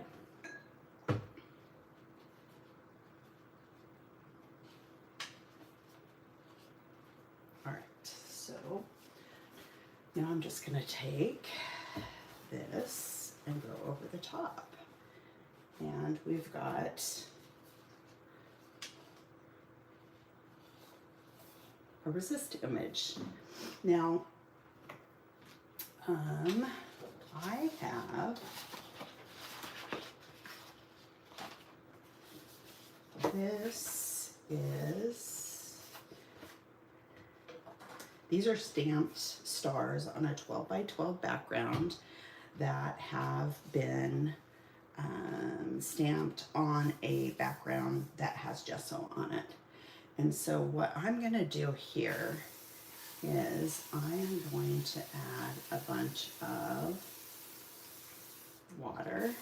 All right, so now I'm just going to take this and go over the top. And we've got a resist image. Now, I have these are stamped stars on a 12 by 12 background that have been stamped on a background that has gesso on it. And so what I'm going to do here is I am going to add a bunch of water,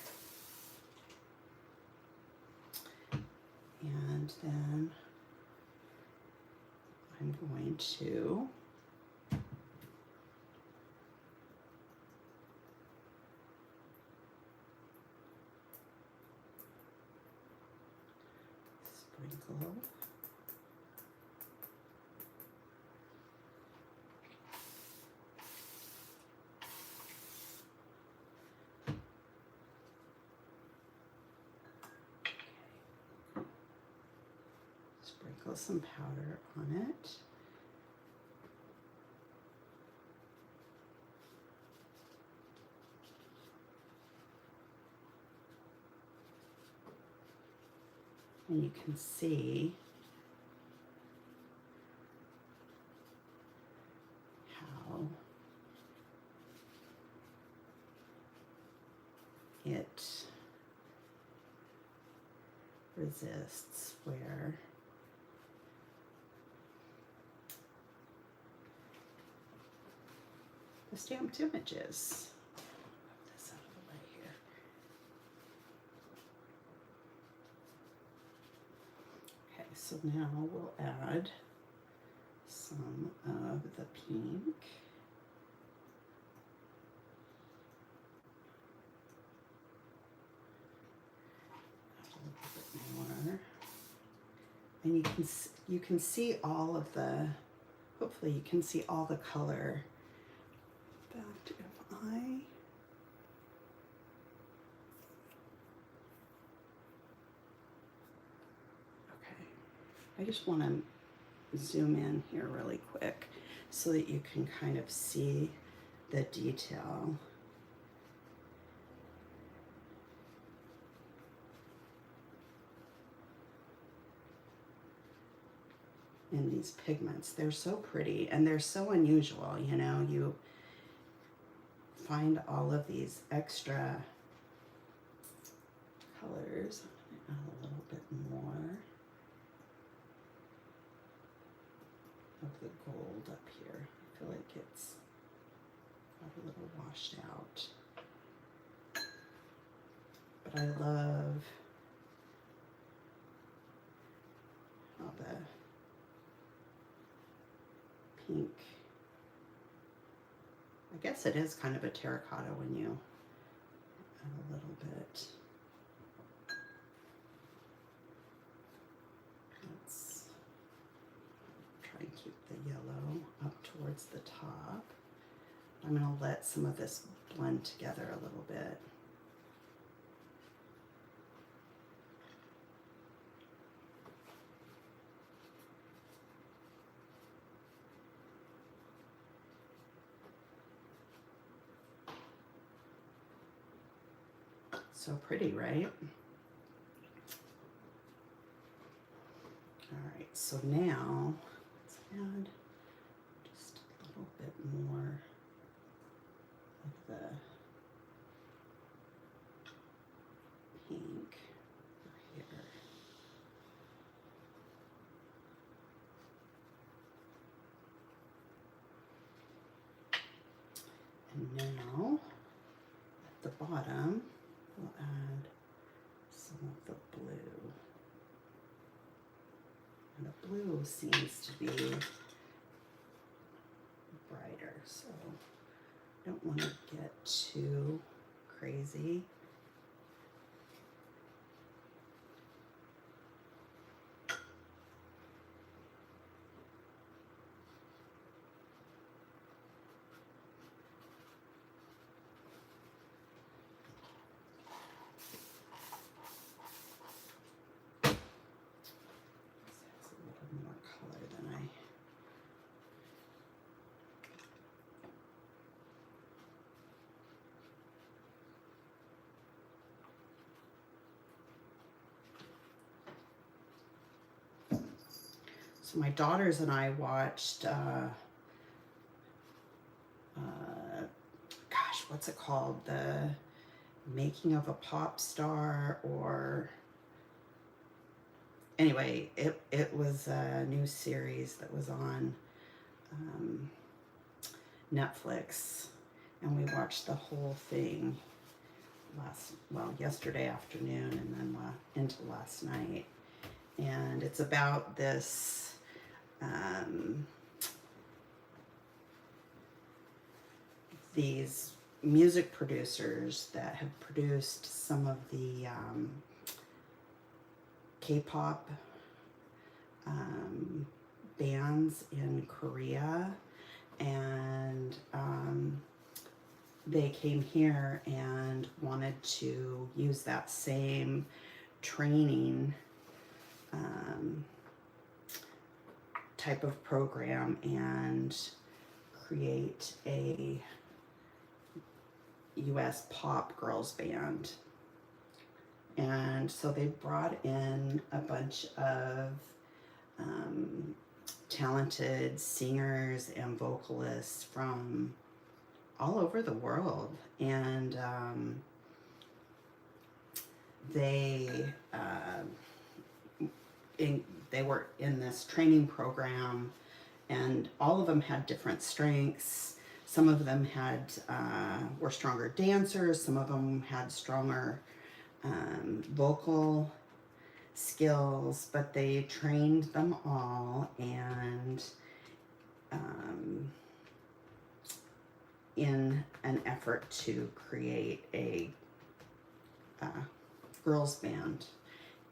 and then I'm going to sprinkle some powder on it. And you can see how it resists where the stamped image is. Move this out of the way here. Okay, so now we'll add some of the pink. A little bit more. And you can see all of the, hopefully you can see all the color. In fact, if I just want to zoom in here really quick so that you can kind of see the detail. In these pigments. They're so pretty and they're so unusual, you know. find all of these extra colors. I'm going to add a little bit more of the gold up here. I feel like it's got a little washed out. But I love how the pink, I guess it is kind of a terracotta when you add a little bit. Let's try and keep the yellow up towards the top. I'm going to let some of this blend together a little bit. So pretty, right? All right, so now let's add just a little bit more of the pink here. And now at the bottom, we'll add some of the blue. And the blue seems to be brighter, so I don't want to get too crazy. So my daughters and I watched, gosh, what's it called? The Making of a Pop Star, or anyway, it was a new series that was on Netflix, and we watched the whole thing yesterday afternoon and then into last night. And it's about this these music producers that have produced some of the K-pop bands in Korea, and they came here and wanted to use that same training type of program and create a US pop girls band. And so they brought in a bunch of talented singers and vocalists from all over the world, and they were in this training program, and all of them had different strengths. Some of them were stronger dancers, some of them had stronger vocal skills, but they trained them all, and in an effort to create a girls band,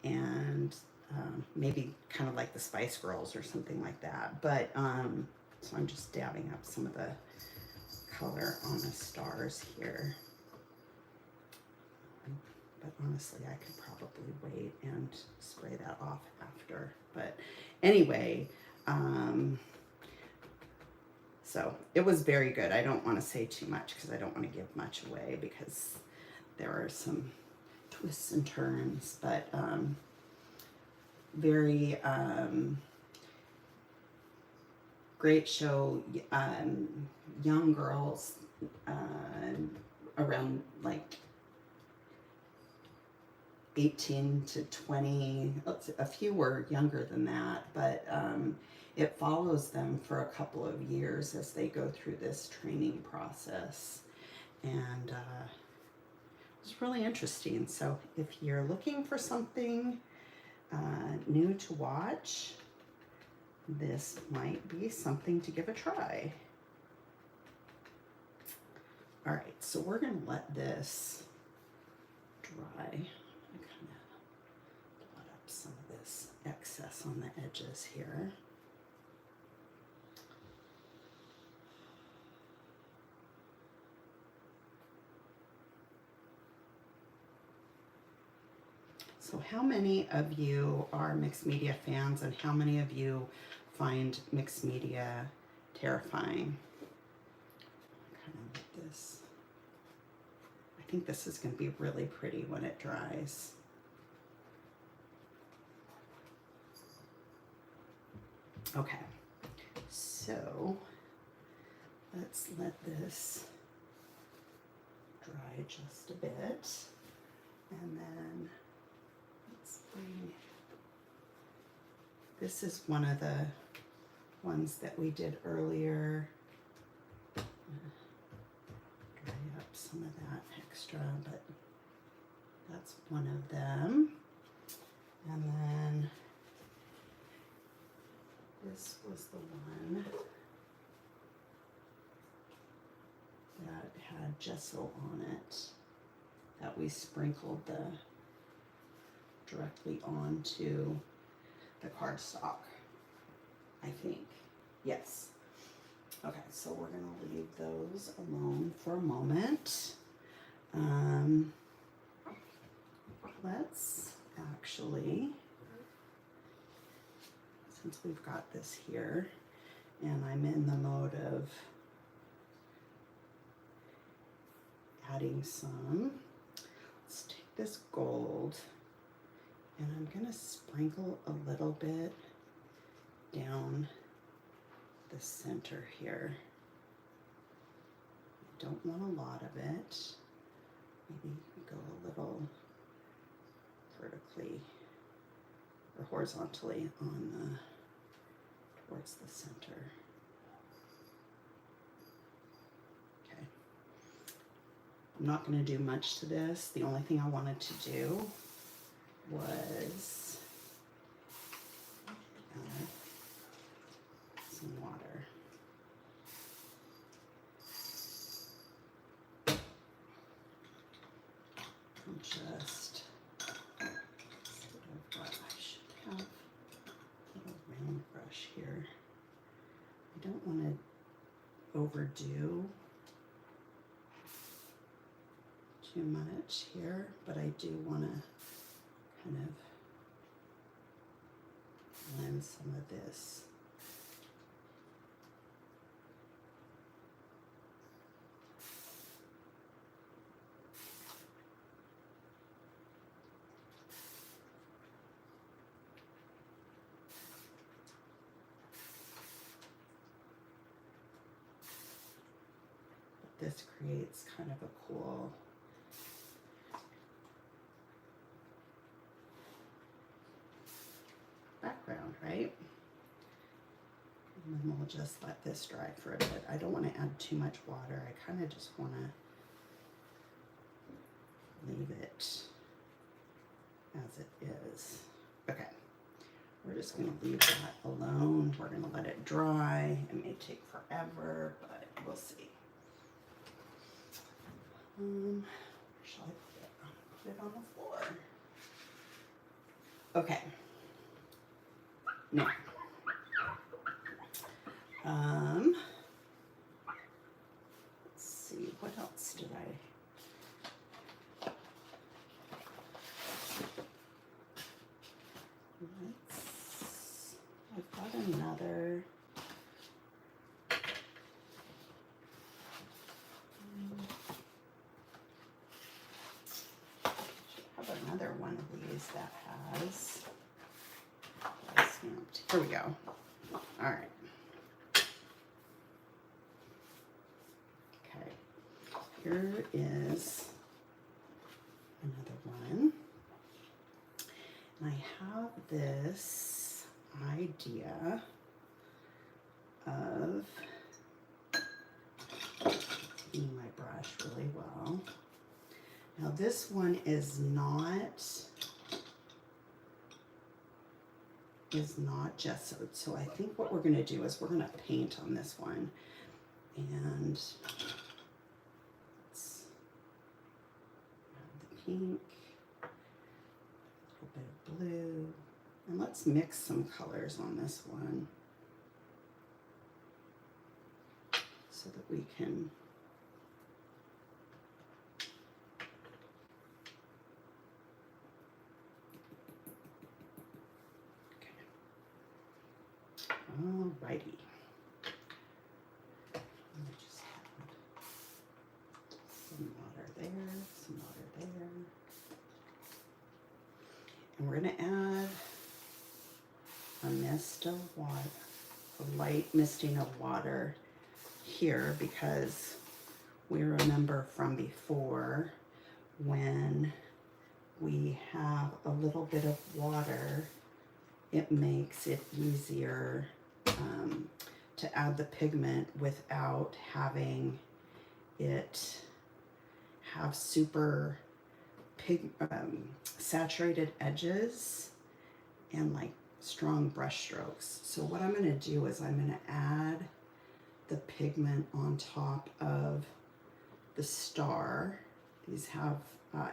and maybe kind of like the Spice Girls or something like that. But so I'm just dabbing up some of the color on the stars here. But honestly, I could probably wait and spray that off after. But anyway, so it was very good. I don't want to say too much because I don't want to give much away, because there are some twists and turns, but very great show. Young girls, around like 18 to 20. A few were younger than that, but it follows them for a couple of years as they go through this training process. And it's really interesting. So if you're looking for something new to watch, this might be something to give a try. All right, so we're going to let this dry. I'm going to kind of blot up some of this excess on the edges here. So how many of you are mixed media fans, and how many of you find mixed media terrifying? Kind of like this. I think this is going to be really pretty when it dries. Okay, so let's let this dry just a bit, and then let's bring, this is one of the ones that we did earlier. Dry up some of that extra, but that's one of them. And then this was the one that had gesso on it that we sprinkled directly onto the cardstock, I think. Yes. Okay, so we're going to leave those alone for a moment. Let's actually, since we've got this here, and I'm in the mode of adding some, let's take this gold, and I'm going to sprinkle a little bit down the center here. I don't want a lot of it. Maybe go a little vertically or horizontally on towards the center. Okay. I'm not going to do much to this. The only thing I wanted to do was add some water. And just sort of what I should have a little round brush here. I don't want to overdo too much here, but I do want to kind of blend some of this. But this creates kind of a cool background, right? And then we'll just let this dry for a bit. I don't want to add too much water. I kind of just want to leave it as it is. Okay, we're just going to leave that alone. We're going to let it dry. It may take forever, but we'll see. Where shall I put it? I'll put it on the floor. Okay. Now, let's see, what else did I've got another, I have another one of these that has, here we go. All right. Okay, here is another one. And I have this idea of cleaning my brush really well. Now this one is not gessoed, so I think what we're going to do is we're going to paint on this one, and let's add the pink, a little bit of blue, and let's mix some colors on this one so that we can alrighty. Just add some water there, some water there. And we're going to add a mist of water, a light misting of water here, because we remember from before when we have a little bit of water, it makes it easier to add the pigment without having it have super saturated edges and like strong brush strokes. So what I'm going to do is I'm going to add the pigment on top of the star. These have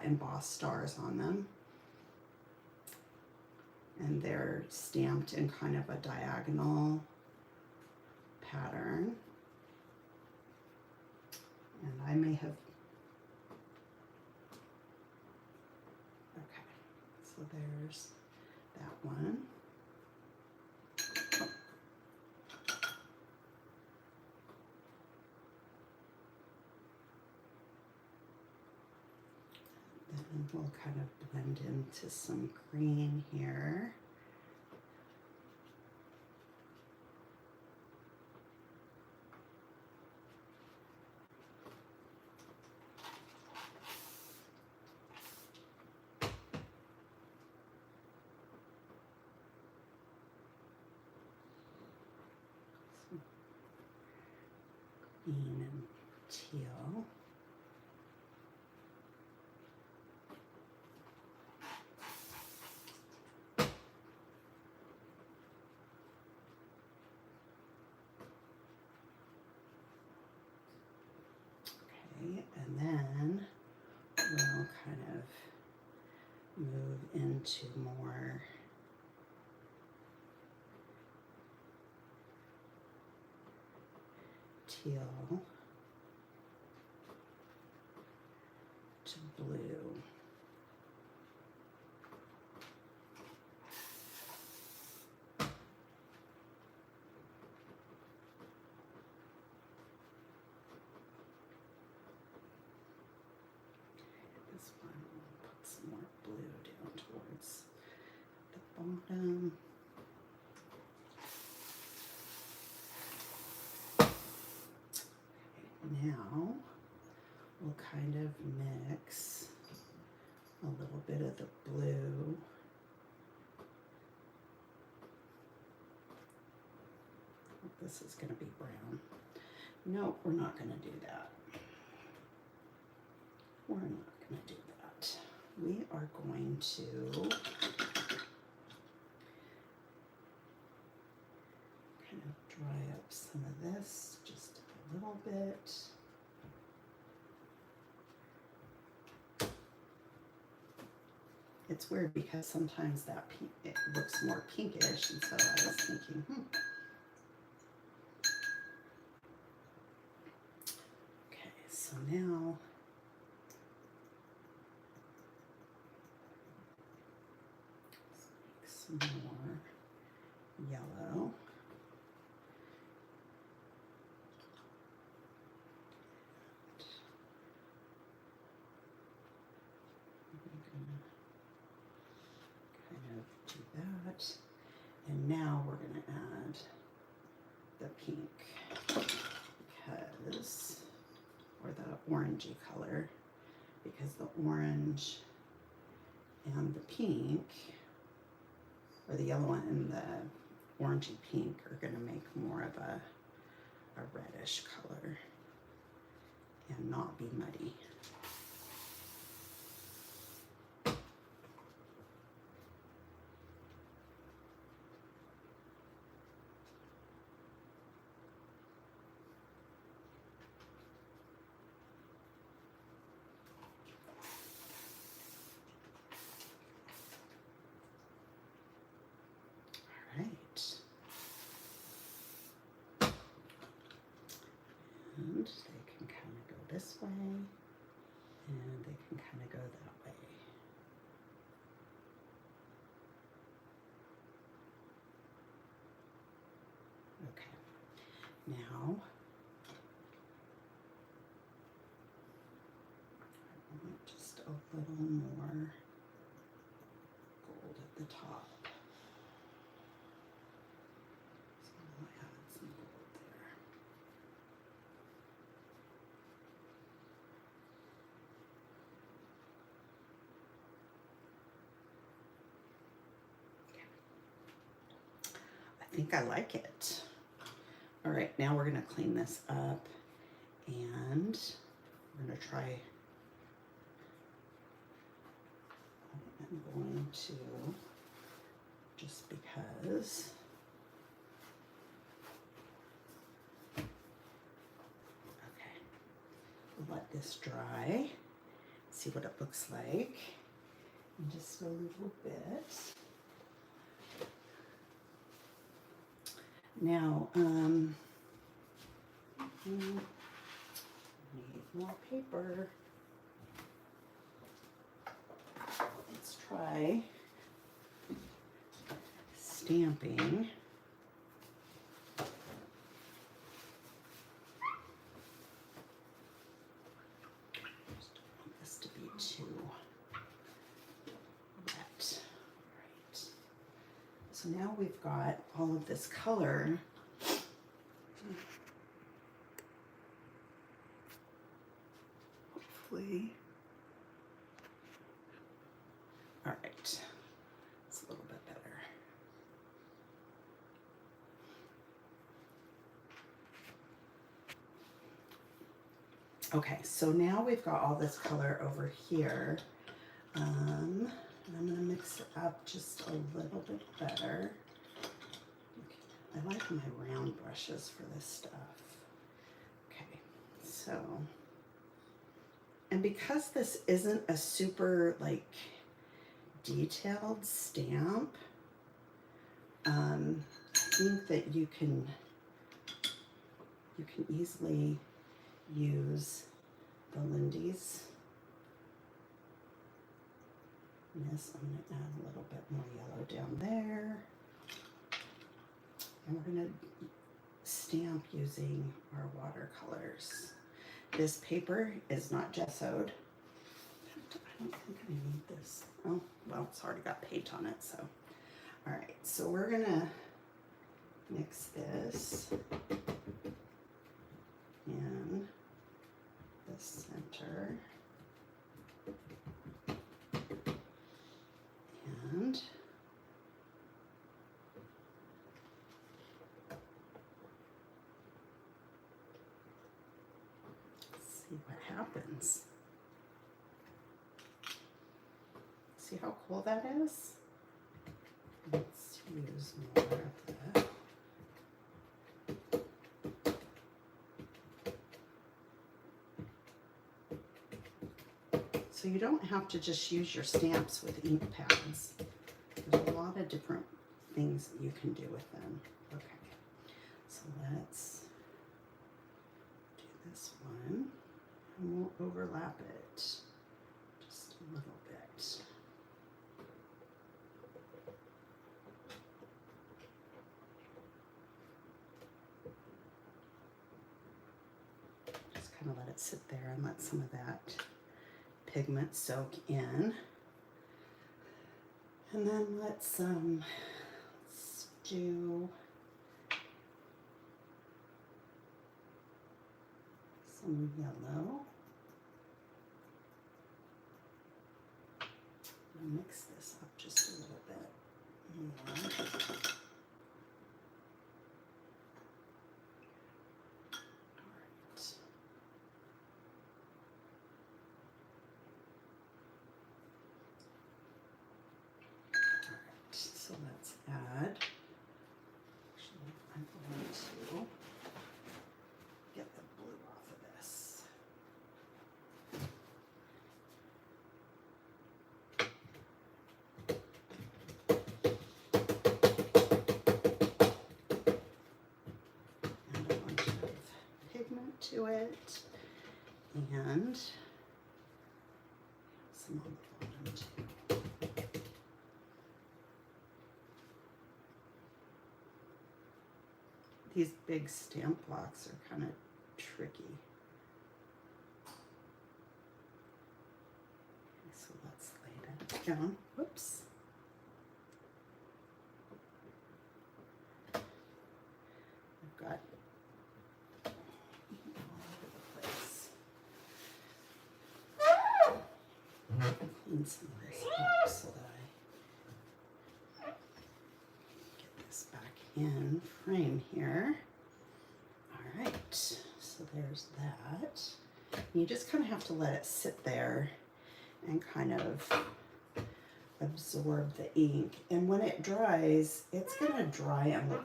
embossed stars on them, and they're stamped in kind of a diagonal pattern. And I may have, okay, so there's that one. Then we'll kind of blend into some green here. Green and teal. Okay, and then we'll kind of move into more teal to blue. This one, we'll put some more blue down towards the bottom. Now we'll kind of mix a little bit of the blue this is going to be brown. No, we're not going to do that. We're not going to do that. We are going to kind of dry up some of this just a little bit. It's weird because sometimes that pink, it looks more pinkish, and so I was thinking, Okay, so now let's make some more yellow. That, and now we're going to add the pink, because, or the orangey color, because the orange and the pink, or the yellow and the orangey pink, are going to make more of a reddish color and not be muddy. Right. And they can kind of go this way, and they can kind of go that way. Okay. Now, I want just a little more gold at the top. So I'll add some gold there. I think I like it. All right, now we're gonna clean this up, and we're gonna try, I'm going to, just because, okay, we'll let this dry, see what it looks like, and just a little bit. Now, need more paper. Let's try stamping. Just don't want this to be too wet. Right. So now we've got all of this color. Hopefully. All right. It's a little bit better. Okay, so now we've got all this color over here. And I'm gonna mix it up just a little bit better. I like my round brushes for this stuff. Okay, so, and because this isn't a super like detailed stamp, I think that you can easily use the Lindy's. Yes, I'm going to add a little bit more yellow down there. And we're going to stamp using our watercolors. This paper is not gessoed. I don't think I need this. Oh, well, it's already got paint on it, so. All right, so we're going to mix this in the center. And see what happens. See how cool that is? Let's use more of that. So you don't have to just use your stamps with ink pads. There's a lot of different things that you can do with them. Okay, so let's do this one, and we'll overlap it just a little bit. Just kind of let it sit there and let some of that pigment soak in. And then let's do some yellow. mix this up just a little bit more. So let's add, actually I'm going to get the blue off of this. Add a bunch of pigment to it and some on the bottom too. These big stamp blocks are kind of tricky. Okay, so let's lay that down. Whoops. I've got all over the place. Clean some of this up so that I get this back in frame here. All right, so there's that. You just kind of have to let it sit there and kind of absorb the ink. And when it dries, it's gonna dry and look,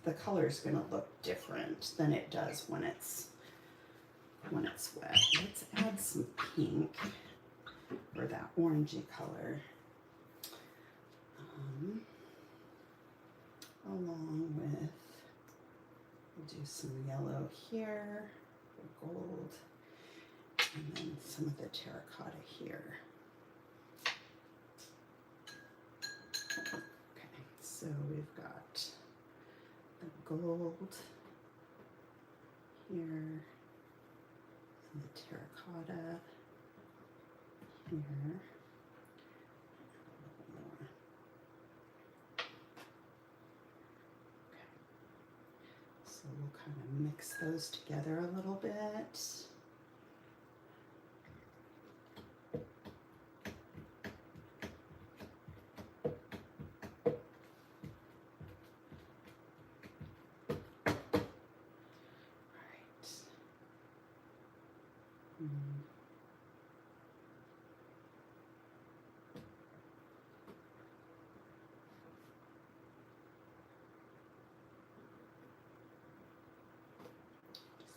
the color's gonna look different than it does when it's wet. Let's add some pink, or that orangey color, along with, we'll do some yellow here, gold, and then some of the terracotta here. Okay, so we've got the gold here, and the terracotta here, and a little more. Okay, so we'll kind of mix those together a little bit. Just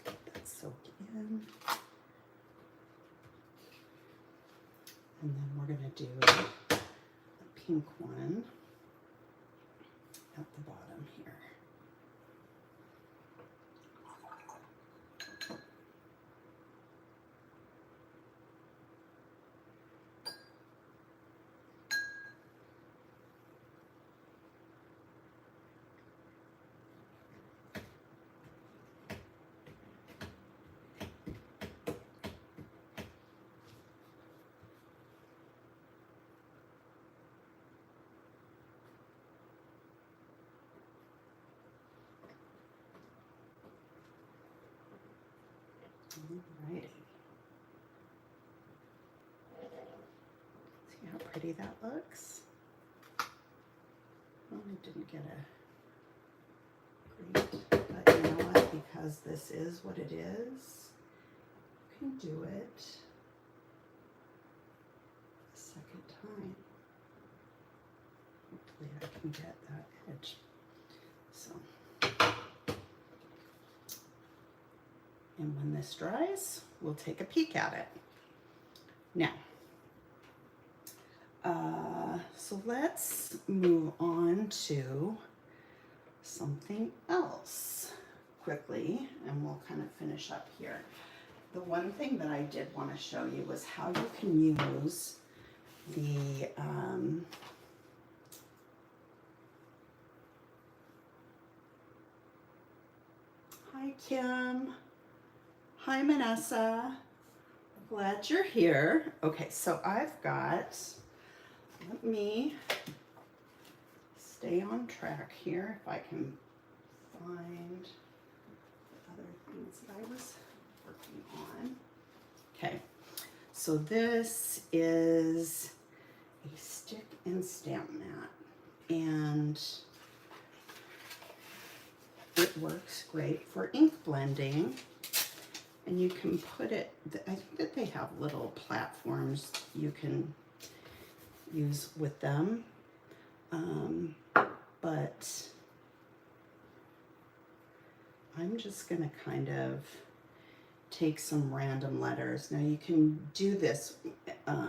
let that soak in. And then we're going to do a pink one at the bottom here. Alrighty. See how pretty that looks? Well, I didn't get a great, but you know what? Because this is what it is, you can do it a second time. Hopefully I can get that edge. So. And when this dries, we'll take a peek at it. Now, so let's move on to something else quickly, and we'll kind of finish up here. The one thing that I did want to show you was how you can use the hi Kim. Hi, Manessa. Glad you're here. Okay, so I've got, let me stay on track here if I can find the other things that I was working on. Okay, so this is a stick and stamp mat, and it works great for ink blending. And you can put it, I think that they have little platforms you can use with them. But I'm just gonna kind of take some random letters. Now you can do this, let's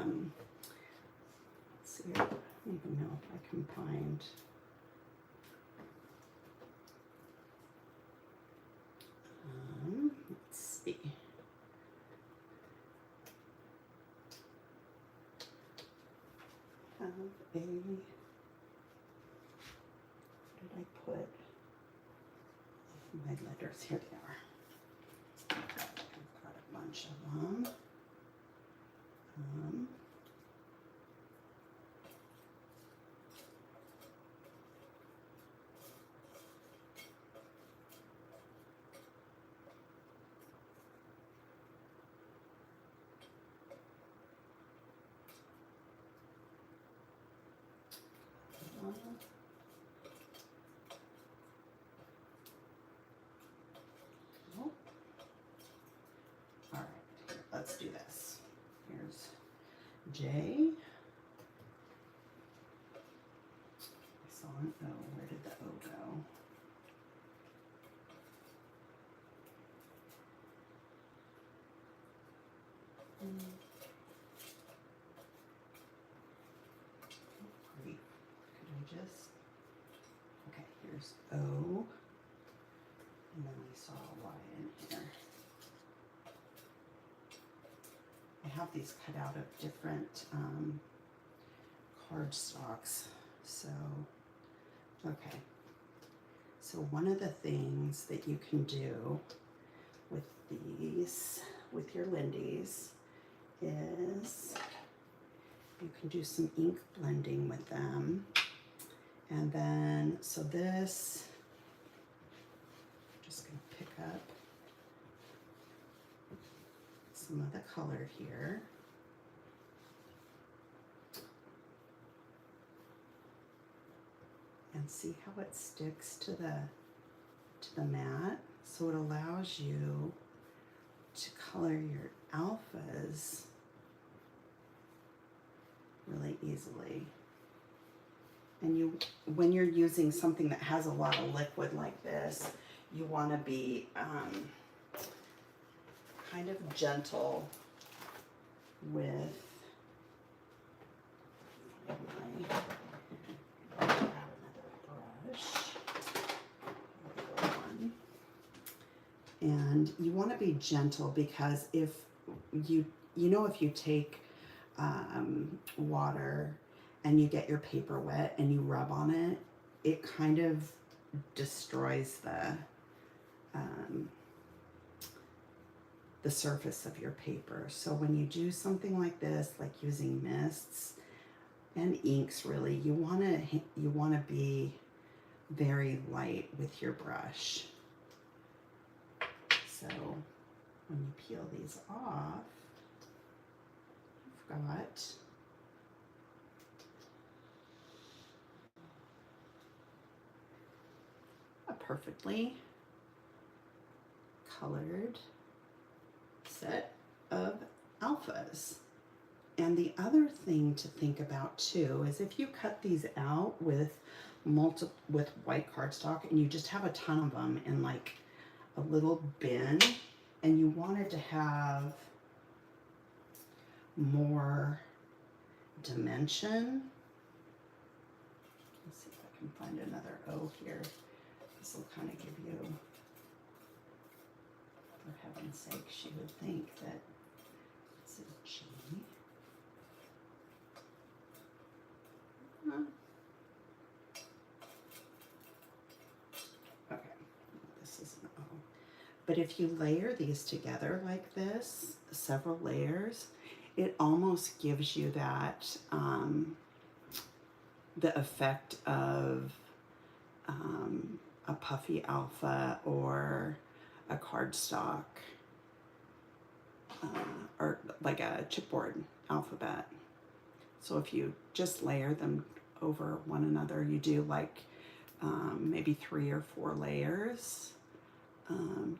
see, I don't even know if I can find, let's see. Have a, where did I put my letters? Here they are. I've got a bunch of them. Oh. All right, here, let's do this. Here's J. I saw an O. Where did the O go? Great. Could I just? Okay, here's O. And then we saw a Y in here. I have these cut out of different cardstocks. So, okay. So one of the things that you can do with these, with your Lindy's, is you can do some ink blending with them. And then, so this, I'm just gonna pick up some of the color here. And see how it sticks to the mat. So it allows you to color your alphas really easily. And you, when you're using something that has a lot of liquid like this, you want to be kind of gentle with and you want to be gentle, because if you if you take water and you get your paper wet and you rub on it, it kind of destroys the surface of your paper. So when you do something like this, like using mists and inks, really, you want to be very light with your brush. So when you peel these off, you've got a perfectly colored set of alphas. And the other thing to think about too is if you cut these out with white cardstock and you just have a ton of them in like a little bin, and you wanted to have more dimension. Let's see if I can find another O here. This will kind of give you, for heaven's sake, she would think that it's a G. Okay, this is an O. But if you layer these together like this, several layers, it almost gives you that, the effect of a puffy alpha or a cardstock, or like a chipboard alphabet. So if you just layer them over one another, you do like maybe 3 or 4 layers,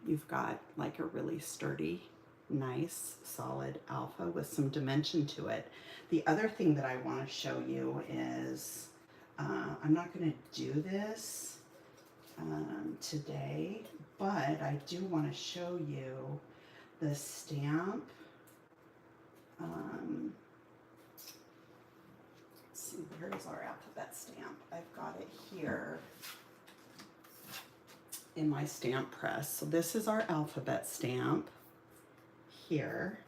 you've got like a really sturdy, nice, solid alpha with some dimension to it. The other thing that I want to show you is, I'm not going to do this today, but I do want to show you the stamp. Let's see, where's our alphabet stamp? I've got it here in my stamp press. So this is our alphabet stamp here,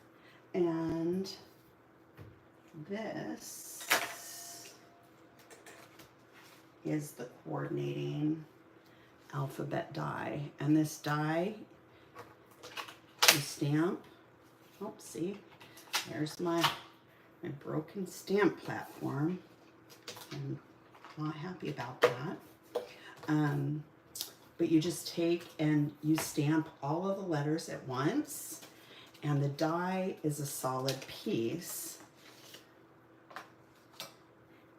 and this is the coordinating alphabet die. And this die, you stamp, oh, see, there's my broken stamp platform. I'm not happy about that. But you just take and you stamp all of the letters at once, and the die is a solid piece.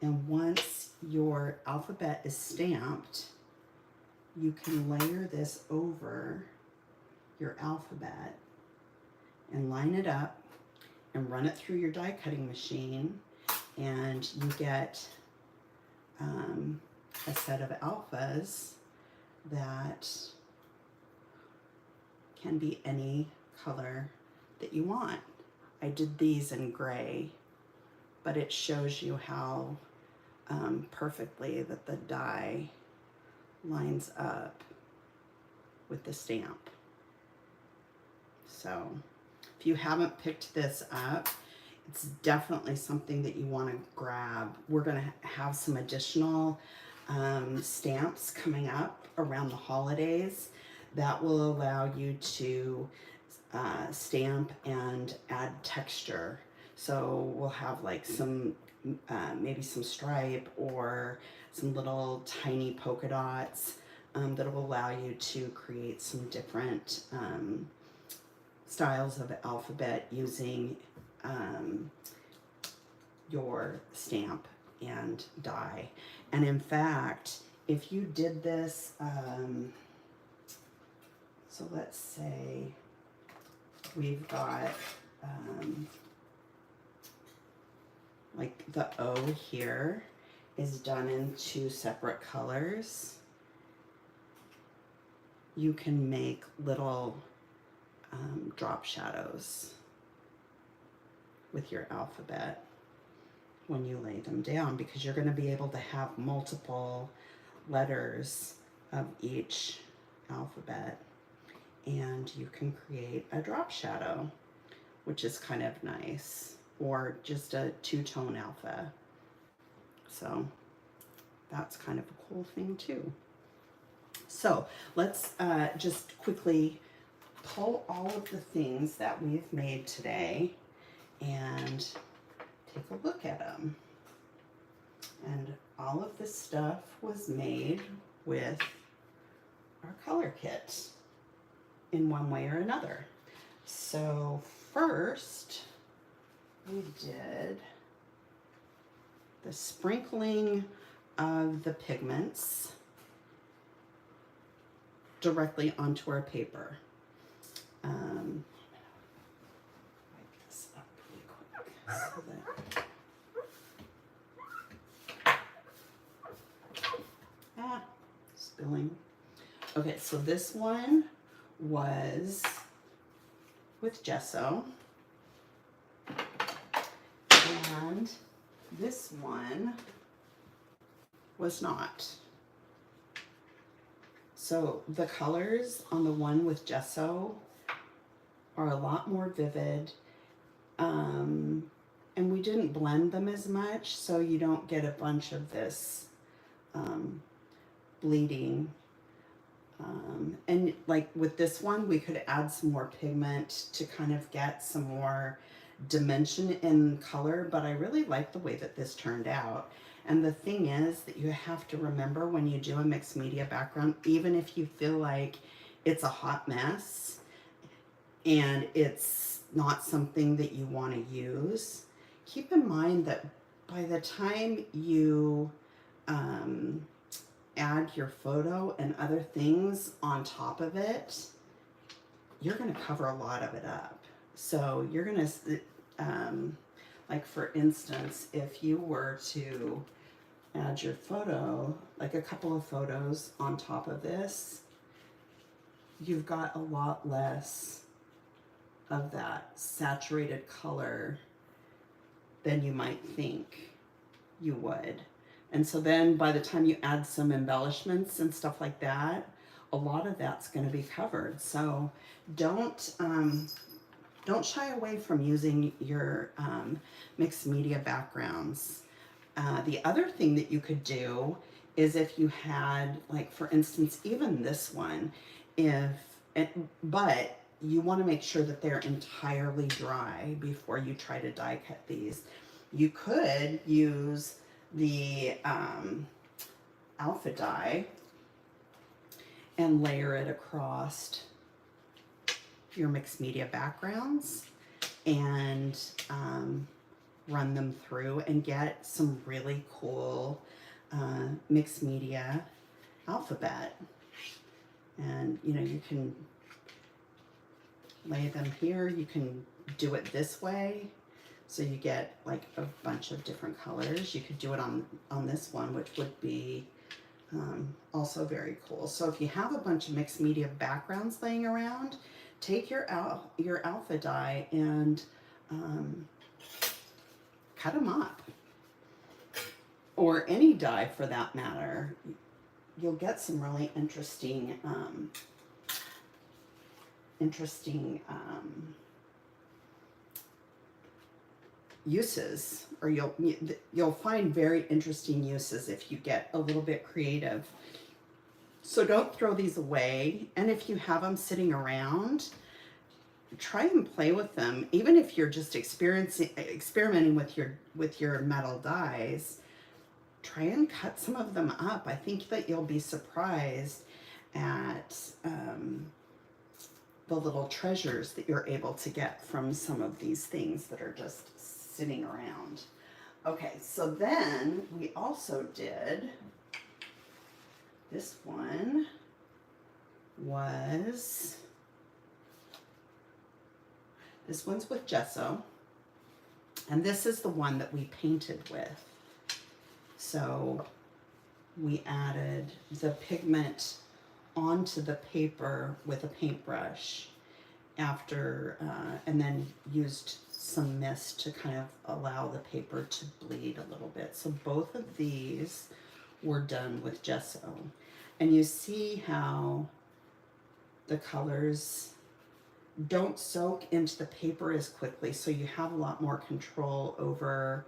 And once your alphabet is stamped, you can layer this over your alphabet and line it up and run it through your die cutting machine, and you get a set of alphas that can be any color that you want. I did these in gray, but it shows you how perfectly that the die lines up with the stamp. So if you haven't picked this up, it's definitely something that you want to grab. We're going to have some additional stamps coming up around the holidays that will allow you to stamp and add texture. So we'll have like some maybe some stripe or some little tiny polka dots that will allow you to create some different styles of alphabet using your stamp and die. And in fact, if you did this, so let's say we've got like the O here is done in 2 separate colors. You can make little drop shadows with your alphabet when you lay them down, because you're going to be able to have multiple letters of each alphabet, and you can create a drop shadow, which is kind of nice, or just a 2-tone alpha. So that's kind of a cool thing too. So let's just quickly pull all of the things that we've made today and take a look at them. And all of this stuff was made with our color kit in one way or another. So first we did the sprinkling of the pigments directly onto our paper. Wipe this up really quick so that spilling. Okay, so this one was with gesso, and this one was not. So the colors on the one with gesso are a lot more vivid, and we didn't blend them as much, so you don't get a bunch of this bleeding. And like with this one, we could add some more pigment to kind of get some more dimension in color, but I really like the way that this turned out. And the thing is that you have to remember when you do a mixed media background, even if you feel like it's a hot mess and it's not something that you want to use, keep in mind that by the time you add your photo and other things on top of it, you're going to cover a lot of it up. So you're going to, like for instance, if you were to add your photo, like a couple of photos on top of this, you've got a lot less of that saturated color than you might think you would. And so then by the time you add some embellishments and stuff like that, a lot of that's going to be covered. So don't shy away from using your mixed media backgrounds. The other thing that you could do is if you had, like for instance, even this one, but you want to make sure that they're entirely dry before you try to die cut these. You could use the alpha dye and layer it across your mixed media backgrounds and run them through and get some really cool mixed media alphabet. And you know, you can lay them here, you can do it this way, so you get like a bunch of different colors. You could do it on this one, which would be also very cool. So if you have a bunch of mixed media backgrounds laying around, take your alpha dye and cut them up, or any dye for that matter. You'll get some really interesting uses, or you'll find very interesting uses if you get a little bit creative. So don't throw these away, and if you have them sitting around, try and play with them. Even if you're just experimenting with your metal dyes, try and cut some of them up. I think that you'll be surprised at the little treasures that you're able to get from some of these things that are just sitting around. Okay, so then we also did, this one was, this one's with gesso, and this is the one that we painted with. So we added the pigment onto the paper with a paintbrush after, and then used some mist to kind of allow the paper to bleed a little bit. So both of these were done with gesso. And you see how the colors don't soak into the paper as quickly, so you have a lot more control over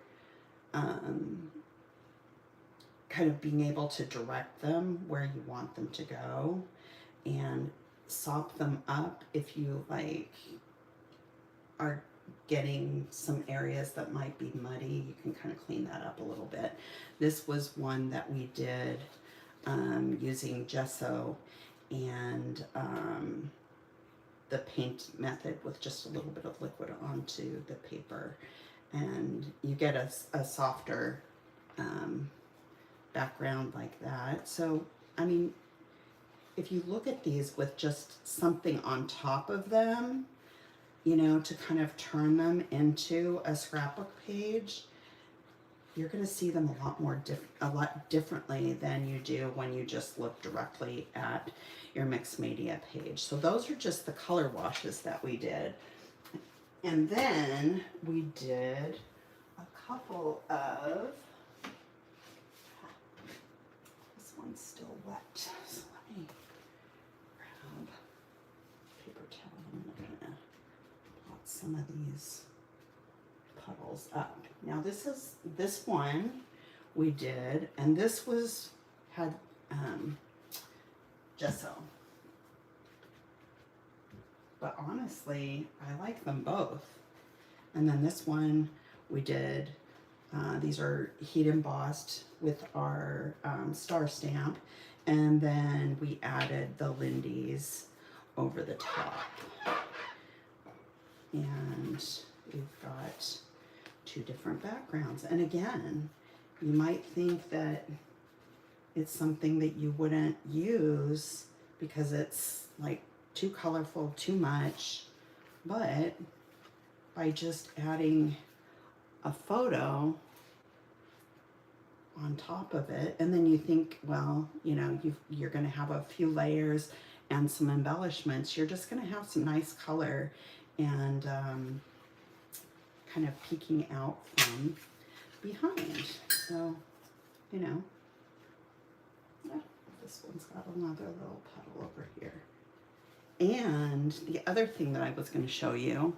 kind of being able to direct them where you want them to go, and sop them up if you like are getting some areas that might be muddy. You can kind of clean that up a little bit. This was one that we did using gesso and the paint method with just a little bit of liquid onto the paper, and you get a softer background like that. So I mean, if you look at these with just something on top of them, you know, to kind of turn them into a scrapbook page, you're going to see them a lot differently than you do when you just look directly at your mixed media page. So those are just the color washes that we did. And then we did a couple of, this one's still wet, so let me grab paper towel and I'm gonna pot some of these puddles up. Now this one we did, and this had gesso. But honestly, I like them both. And then this one we did, these are heat embossed with our star stamp, and then we added the Lindy's over the top. And we've got two different backgrounds. And again, you might think that it's something that you wouldn't use because it's like too colorful, too much, but by just adding a photo on top of it, and then you think, well, you know, you're going to have a few layers and some embellishments, you're just going to have some nice color and kind of peeking out from behind. So, you know, yeah, this one's got another little petal over here. And the other thing that I was going to show you,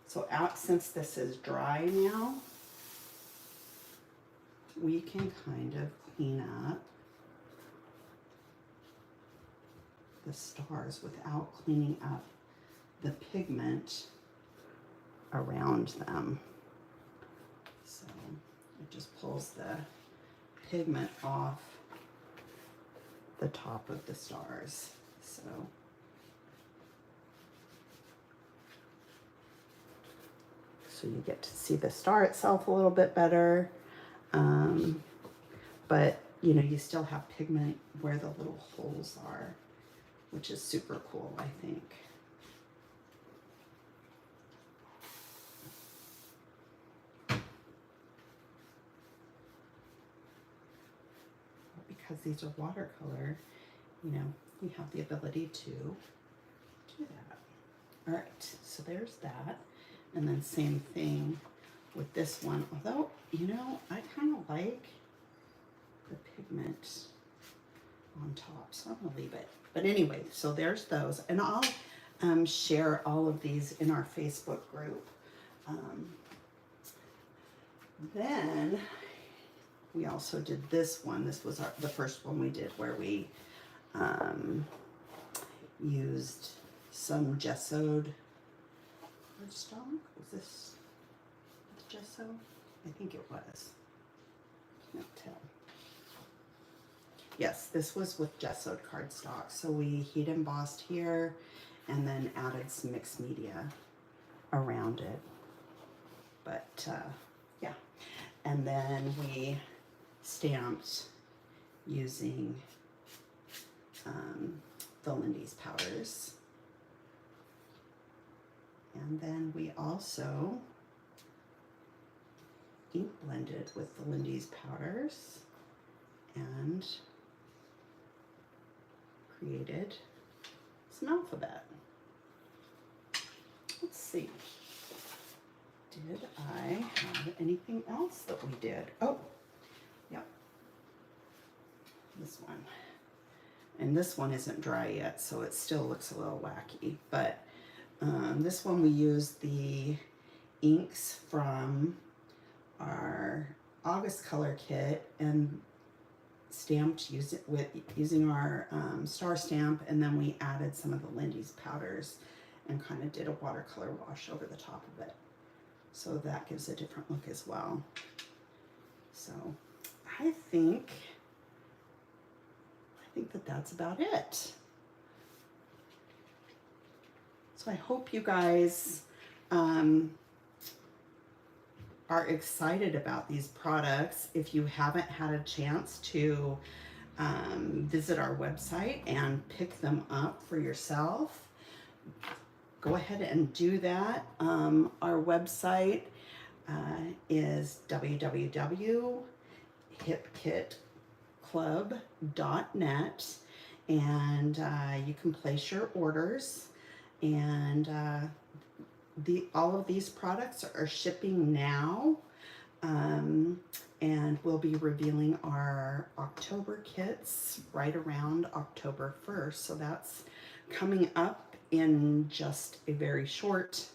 so since this is dry now, we can kind of clean up the stars without cleaning up the pigment around them. So it just pulls the pigment off the top of the stars. So you get to see the star itself a little bit better. But you know, you still have pigment where the little holes are, which is super cool, I think. Because these are watercolor, you know, you have the ability to do that. All right, so there's that. And then same thing with this one, although, you know, I kind of like the pigment on top, so I'm gonna leave it. But anyway, so there's those, and I'll share all of these in our Facebook group. Then we also did this one. This was the first one we did, where we used some gessoed cardstock. Was this gesso? I think it was. Can't tell. Yes, this was with gessoed cardstock. So we heat embossed here and then added some mixed media around it. But yeah, and then we stamped using the Lindy's powders. And then we also ink blended with the Lindy's powders and created some alphabet. Let's see. Did I have anything else that we did? Oh, yep. This one. And this one isn't dry yet, so it still looks a little wacky. But this one we used the inks from our August color kit and stamped using our star stamp, and then we added some of the Lindy's powders and kind of did a watercolor wash over the top of it. So that gives a different look as well. So I think that that's about it. So I hope you guys are excited about these products. If you haven't had a chance to visit our website and pick them up for yourself, go ahead and do that. Our website is www.hipkitclub.net, and you can place your orders. And all of these products are shipping now, and we'll be revealing our October kits right around October 1st. So that's coming up in just a very short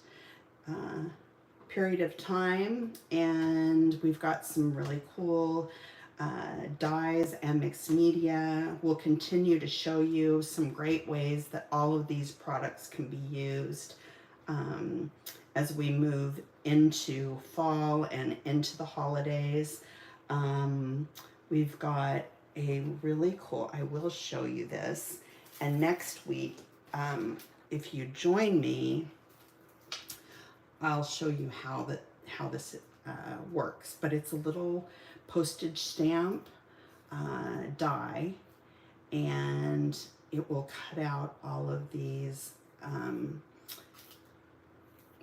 period of time, and we've got some really cool dyes and mixed media. We'll continue to show you some great ways that all of these products can be used as we move into fall and into the holidays. We've got a really cool, I will show you this, and next week, if you join me, I'll show you how how this works, but it's a little postage stamp die, and it will cut out all of these.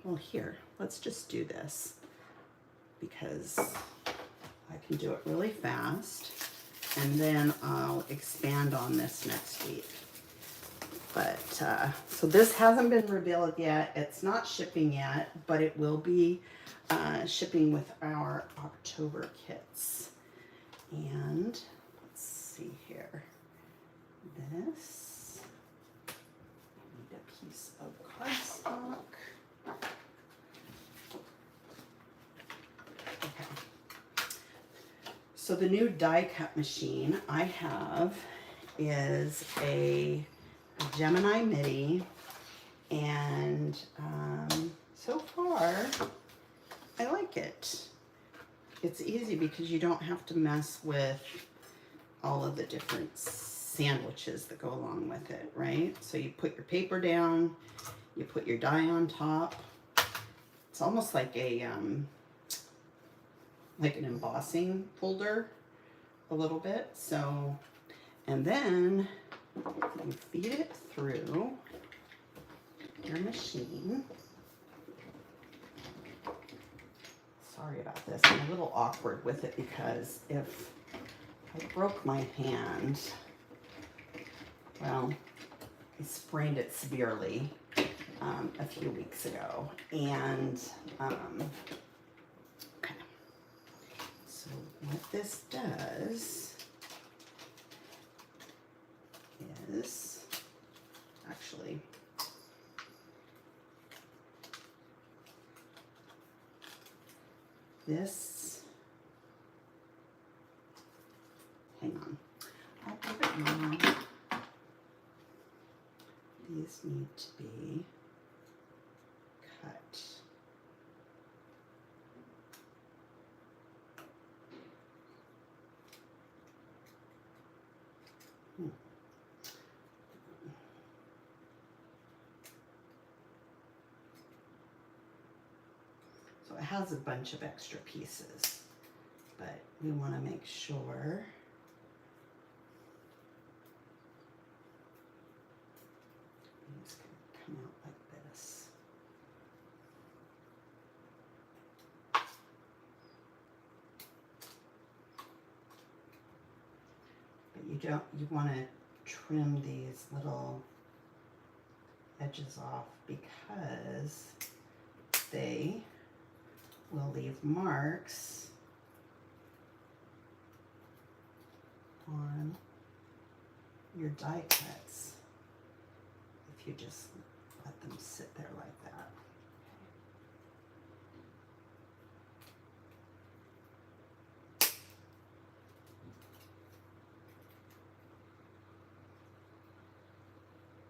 Well, here, let's just do this because I can do it really fast, and then I'll expand on this next week. But so this hasn't been revealed yet. It's not shipping yet, but it will be shipping with our October kits. And let's see here. This, I need a piece of cardstock. Okay. So the new die cut machine I have is a Gemini MIDI, and so far I like it. It's easy because you don't have to mess with all of the different sandwiches that go along with it, right? So you put your paper down, you put your die on top. It's almost like an embossing folder a little bit. So, and then you feed it through your machine. Sorry about this, I'm a little awkward with it because if I broke my hand, well, I sprained it severely a few weeks ago. And, okay. So what this does is, actually, this, hang on, I'll put it on. These need to be cut. So it has a bunch of extra pieces, but we want to make sure these can come out like this. But you want to trim these little edges off because they will leave marks on your die cuts if you just let them sit there like that.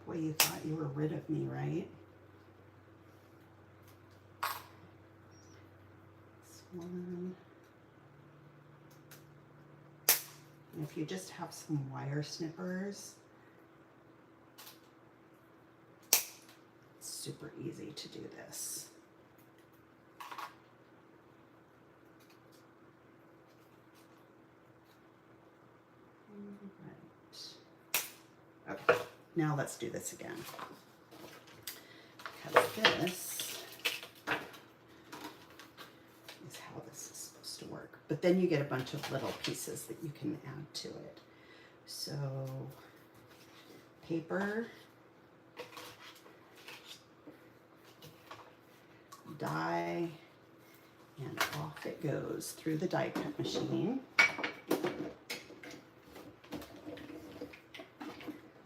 Boy, you thought you were rid of me, right? This one. And if you just have some wire snippers, it's super easy to do this. Right. Okay, now let's do this again. Because this is how this is supposed to work. But then you get a bunch of little pieces that you can add to it. So, paper, die, and off it goes through the die cut machine.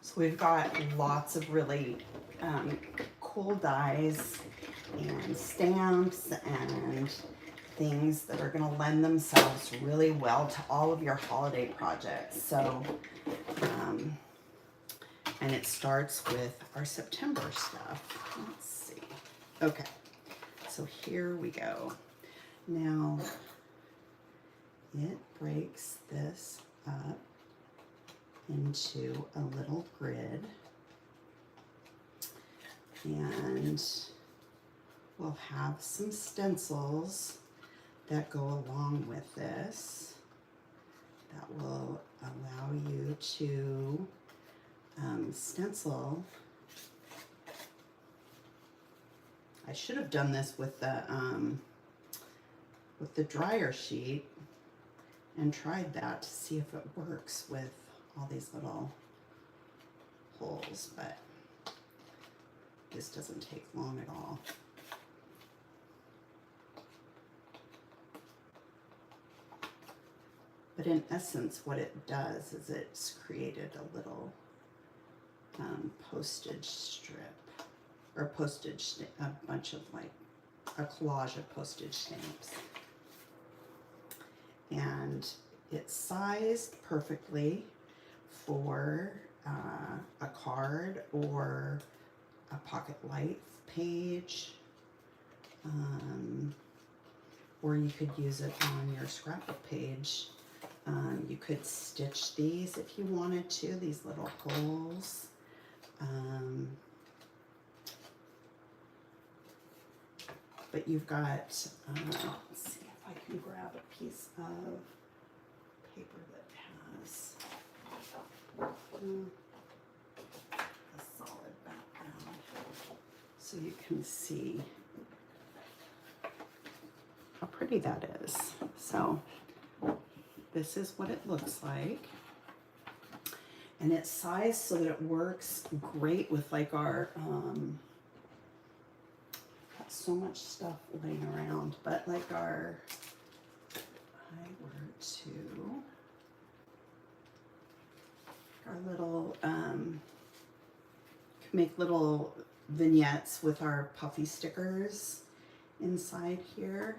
So we've got lots of really cool dies and stamps and things that are going to lend themselves really well to all of your holiday projects. So, and it starts with our September stuff. Let's see. Okay, so here we go. Now, it breaks this up into a little grid, and we'll have some stencils that go along with this that will allow you to stencil. I should have done this with the dryer sheet and tried that to see if it works with all these little holes, but this doesn't take long at all. But in essence, what it does is it's created a little postage strip, or a bunch of like a collage of postage stamps. And it's sized perfectly for a card or a pocket life page, or you could use it on your scrapbook page. You could stitch these if you wanted to, these little holes. But you've got, let's see if I can grab a piece of paper that has a solid background, so you can see how pretty that is. So this is what it looks like. And it's sized so that it works great with like our, got so much stuff laying around, but like our, if I were to, our little, make little vignettes with our puffy stickers inside here.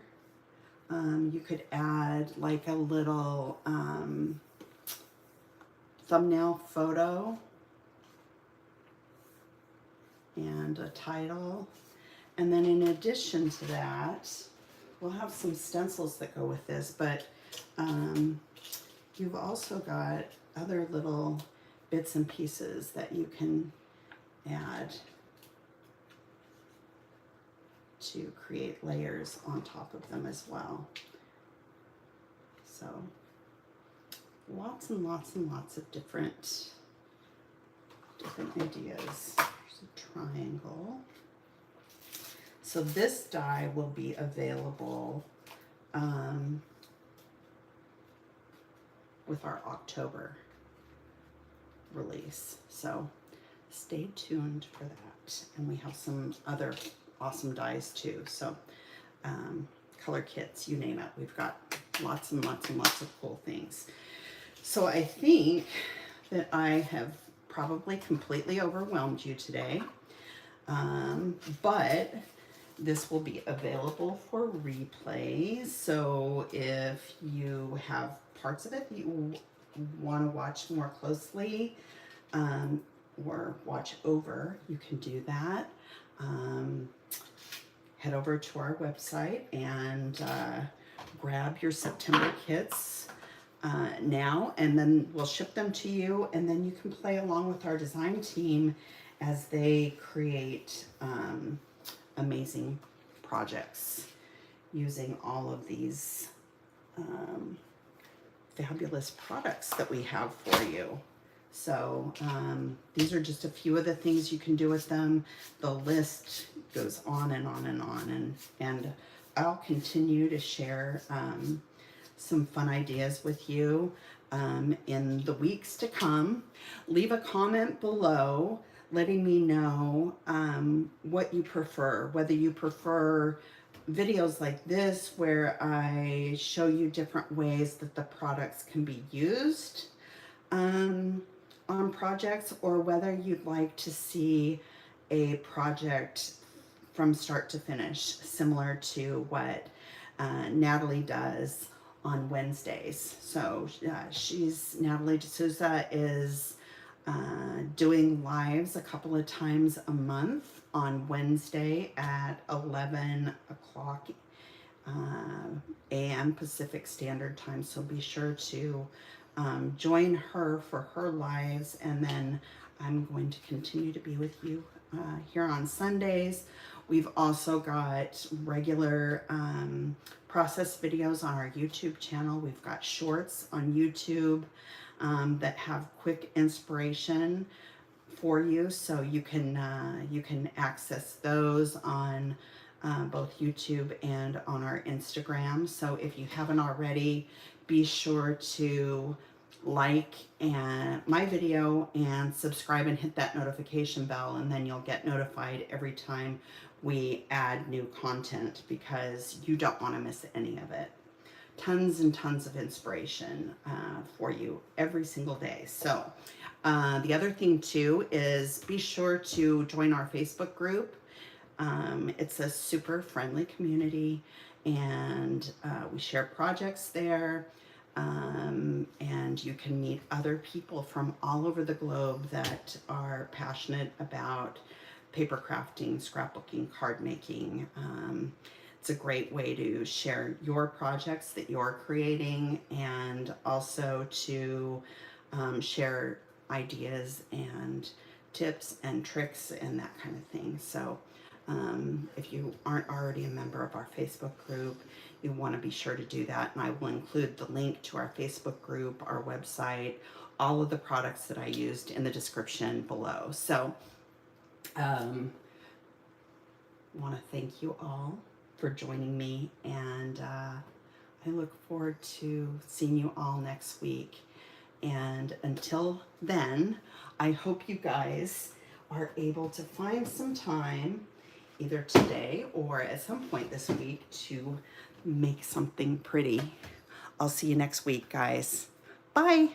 You could add like a little thumbnail photo and a title. And then in addition to that, we'll have some stencils that go with this, but you've also got other little bits and pieces that you can add to create layers on top of them as well. So lots and lots and lots of different ideas. Here's a triangle. So this die will be available with our October release. So stay tuned for that. And we have some other awesome dies too. So color kits, you name it. We've got lots and lots and lots of cool things. So I think that I have probably completely overwhelmed you today. But this will be available for replay. So if you have parts of it that you want to watch more closely or watch over, you can do that. Head over to our website and grab your September kits now, and then we'll ship them to you, and then you can play along with our design team as they create amazing projects using all of these fabulous products that we have for you. So these are just a few of the things you can do with them. The list goes on and on and on, and I'll continue to share some fun ideas with you in the weeks to come. Leave a comment below letting me know what you prefer, whether you prefer videos like this where I show you different ways that the products can be used on projects, or whether you'd like to see a project from start to finish, similar to what Natalie does on Wednesdays. So Natalie D'Souza is doing lives a couple of times a month on Wednesday at 11 o'clock a.m. Pacific Standard Time. So be sure to join her for her lives, and then I'm going to continue to be with you here on Sundays We've also got regular process videos on our YouTube channel. We've got shorts on YouTube that have quick inspiration for you, so you can access those on both YouTube and on our Instagram. So if you haven't already, be sure to like my video and subscribe and hit that notification bell, and then you'll get notified every time we add new content, because you don't want to miss any of it. Tons and tons of inspiration for you every single day. So the other thing too is be sure to join our Facebook group. It's a super friendly community, and we share projects there. And you can meet other people from all over the globe that are passionate about paper crafting, scrapbooking, card making. It's a great way to share your projects that you're creating, and also to share ideas and tips and tricks and that kind of thing. So if you aren't already a member of our Facebook group, you want to be sure to do that. And I will include the link to our Facebook group, our website, all of the products that I used in the description below. So want to thank you all for joining me, and I look forward to seeing you all next week. And until then, I hope you guys are able to find some time, either today or at some point this week, to make something pretty. I'll see you next week, guys. Bye.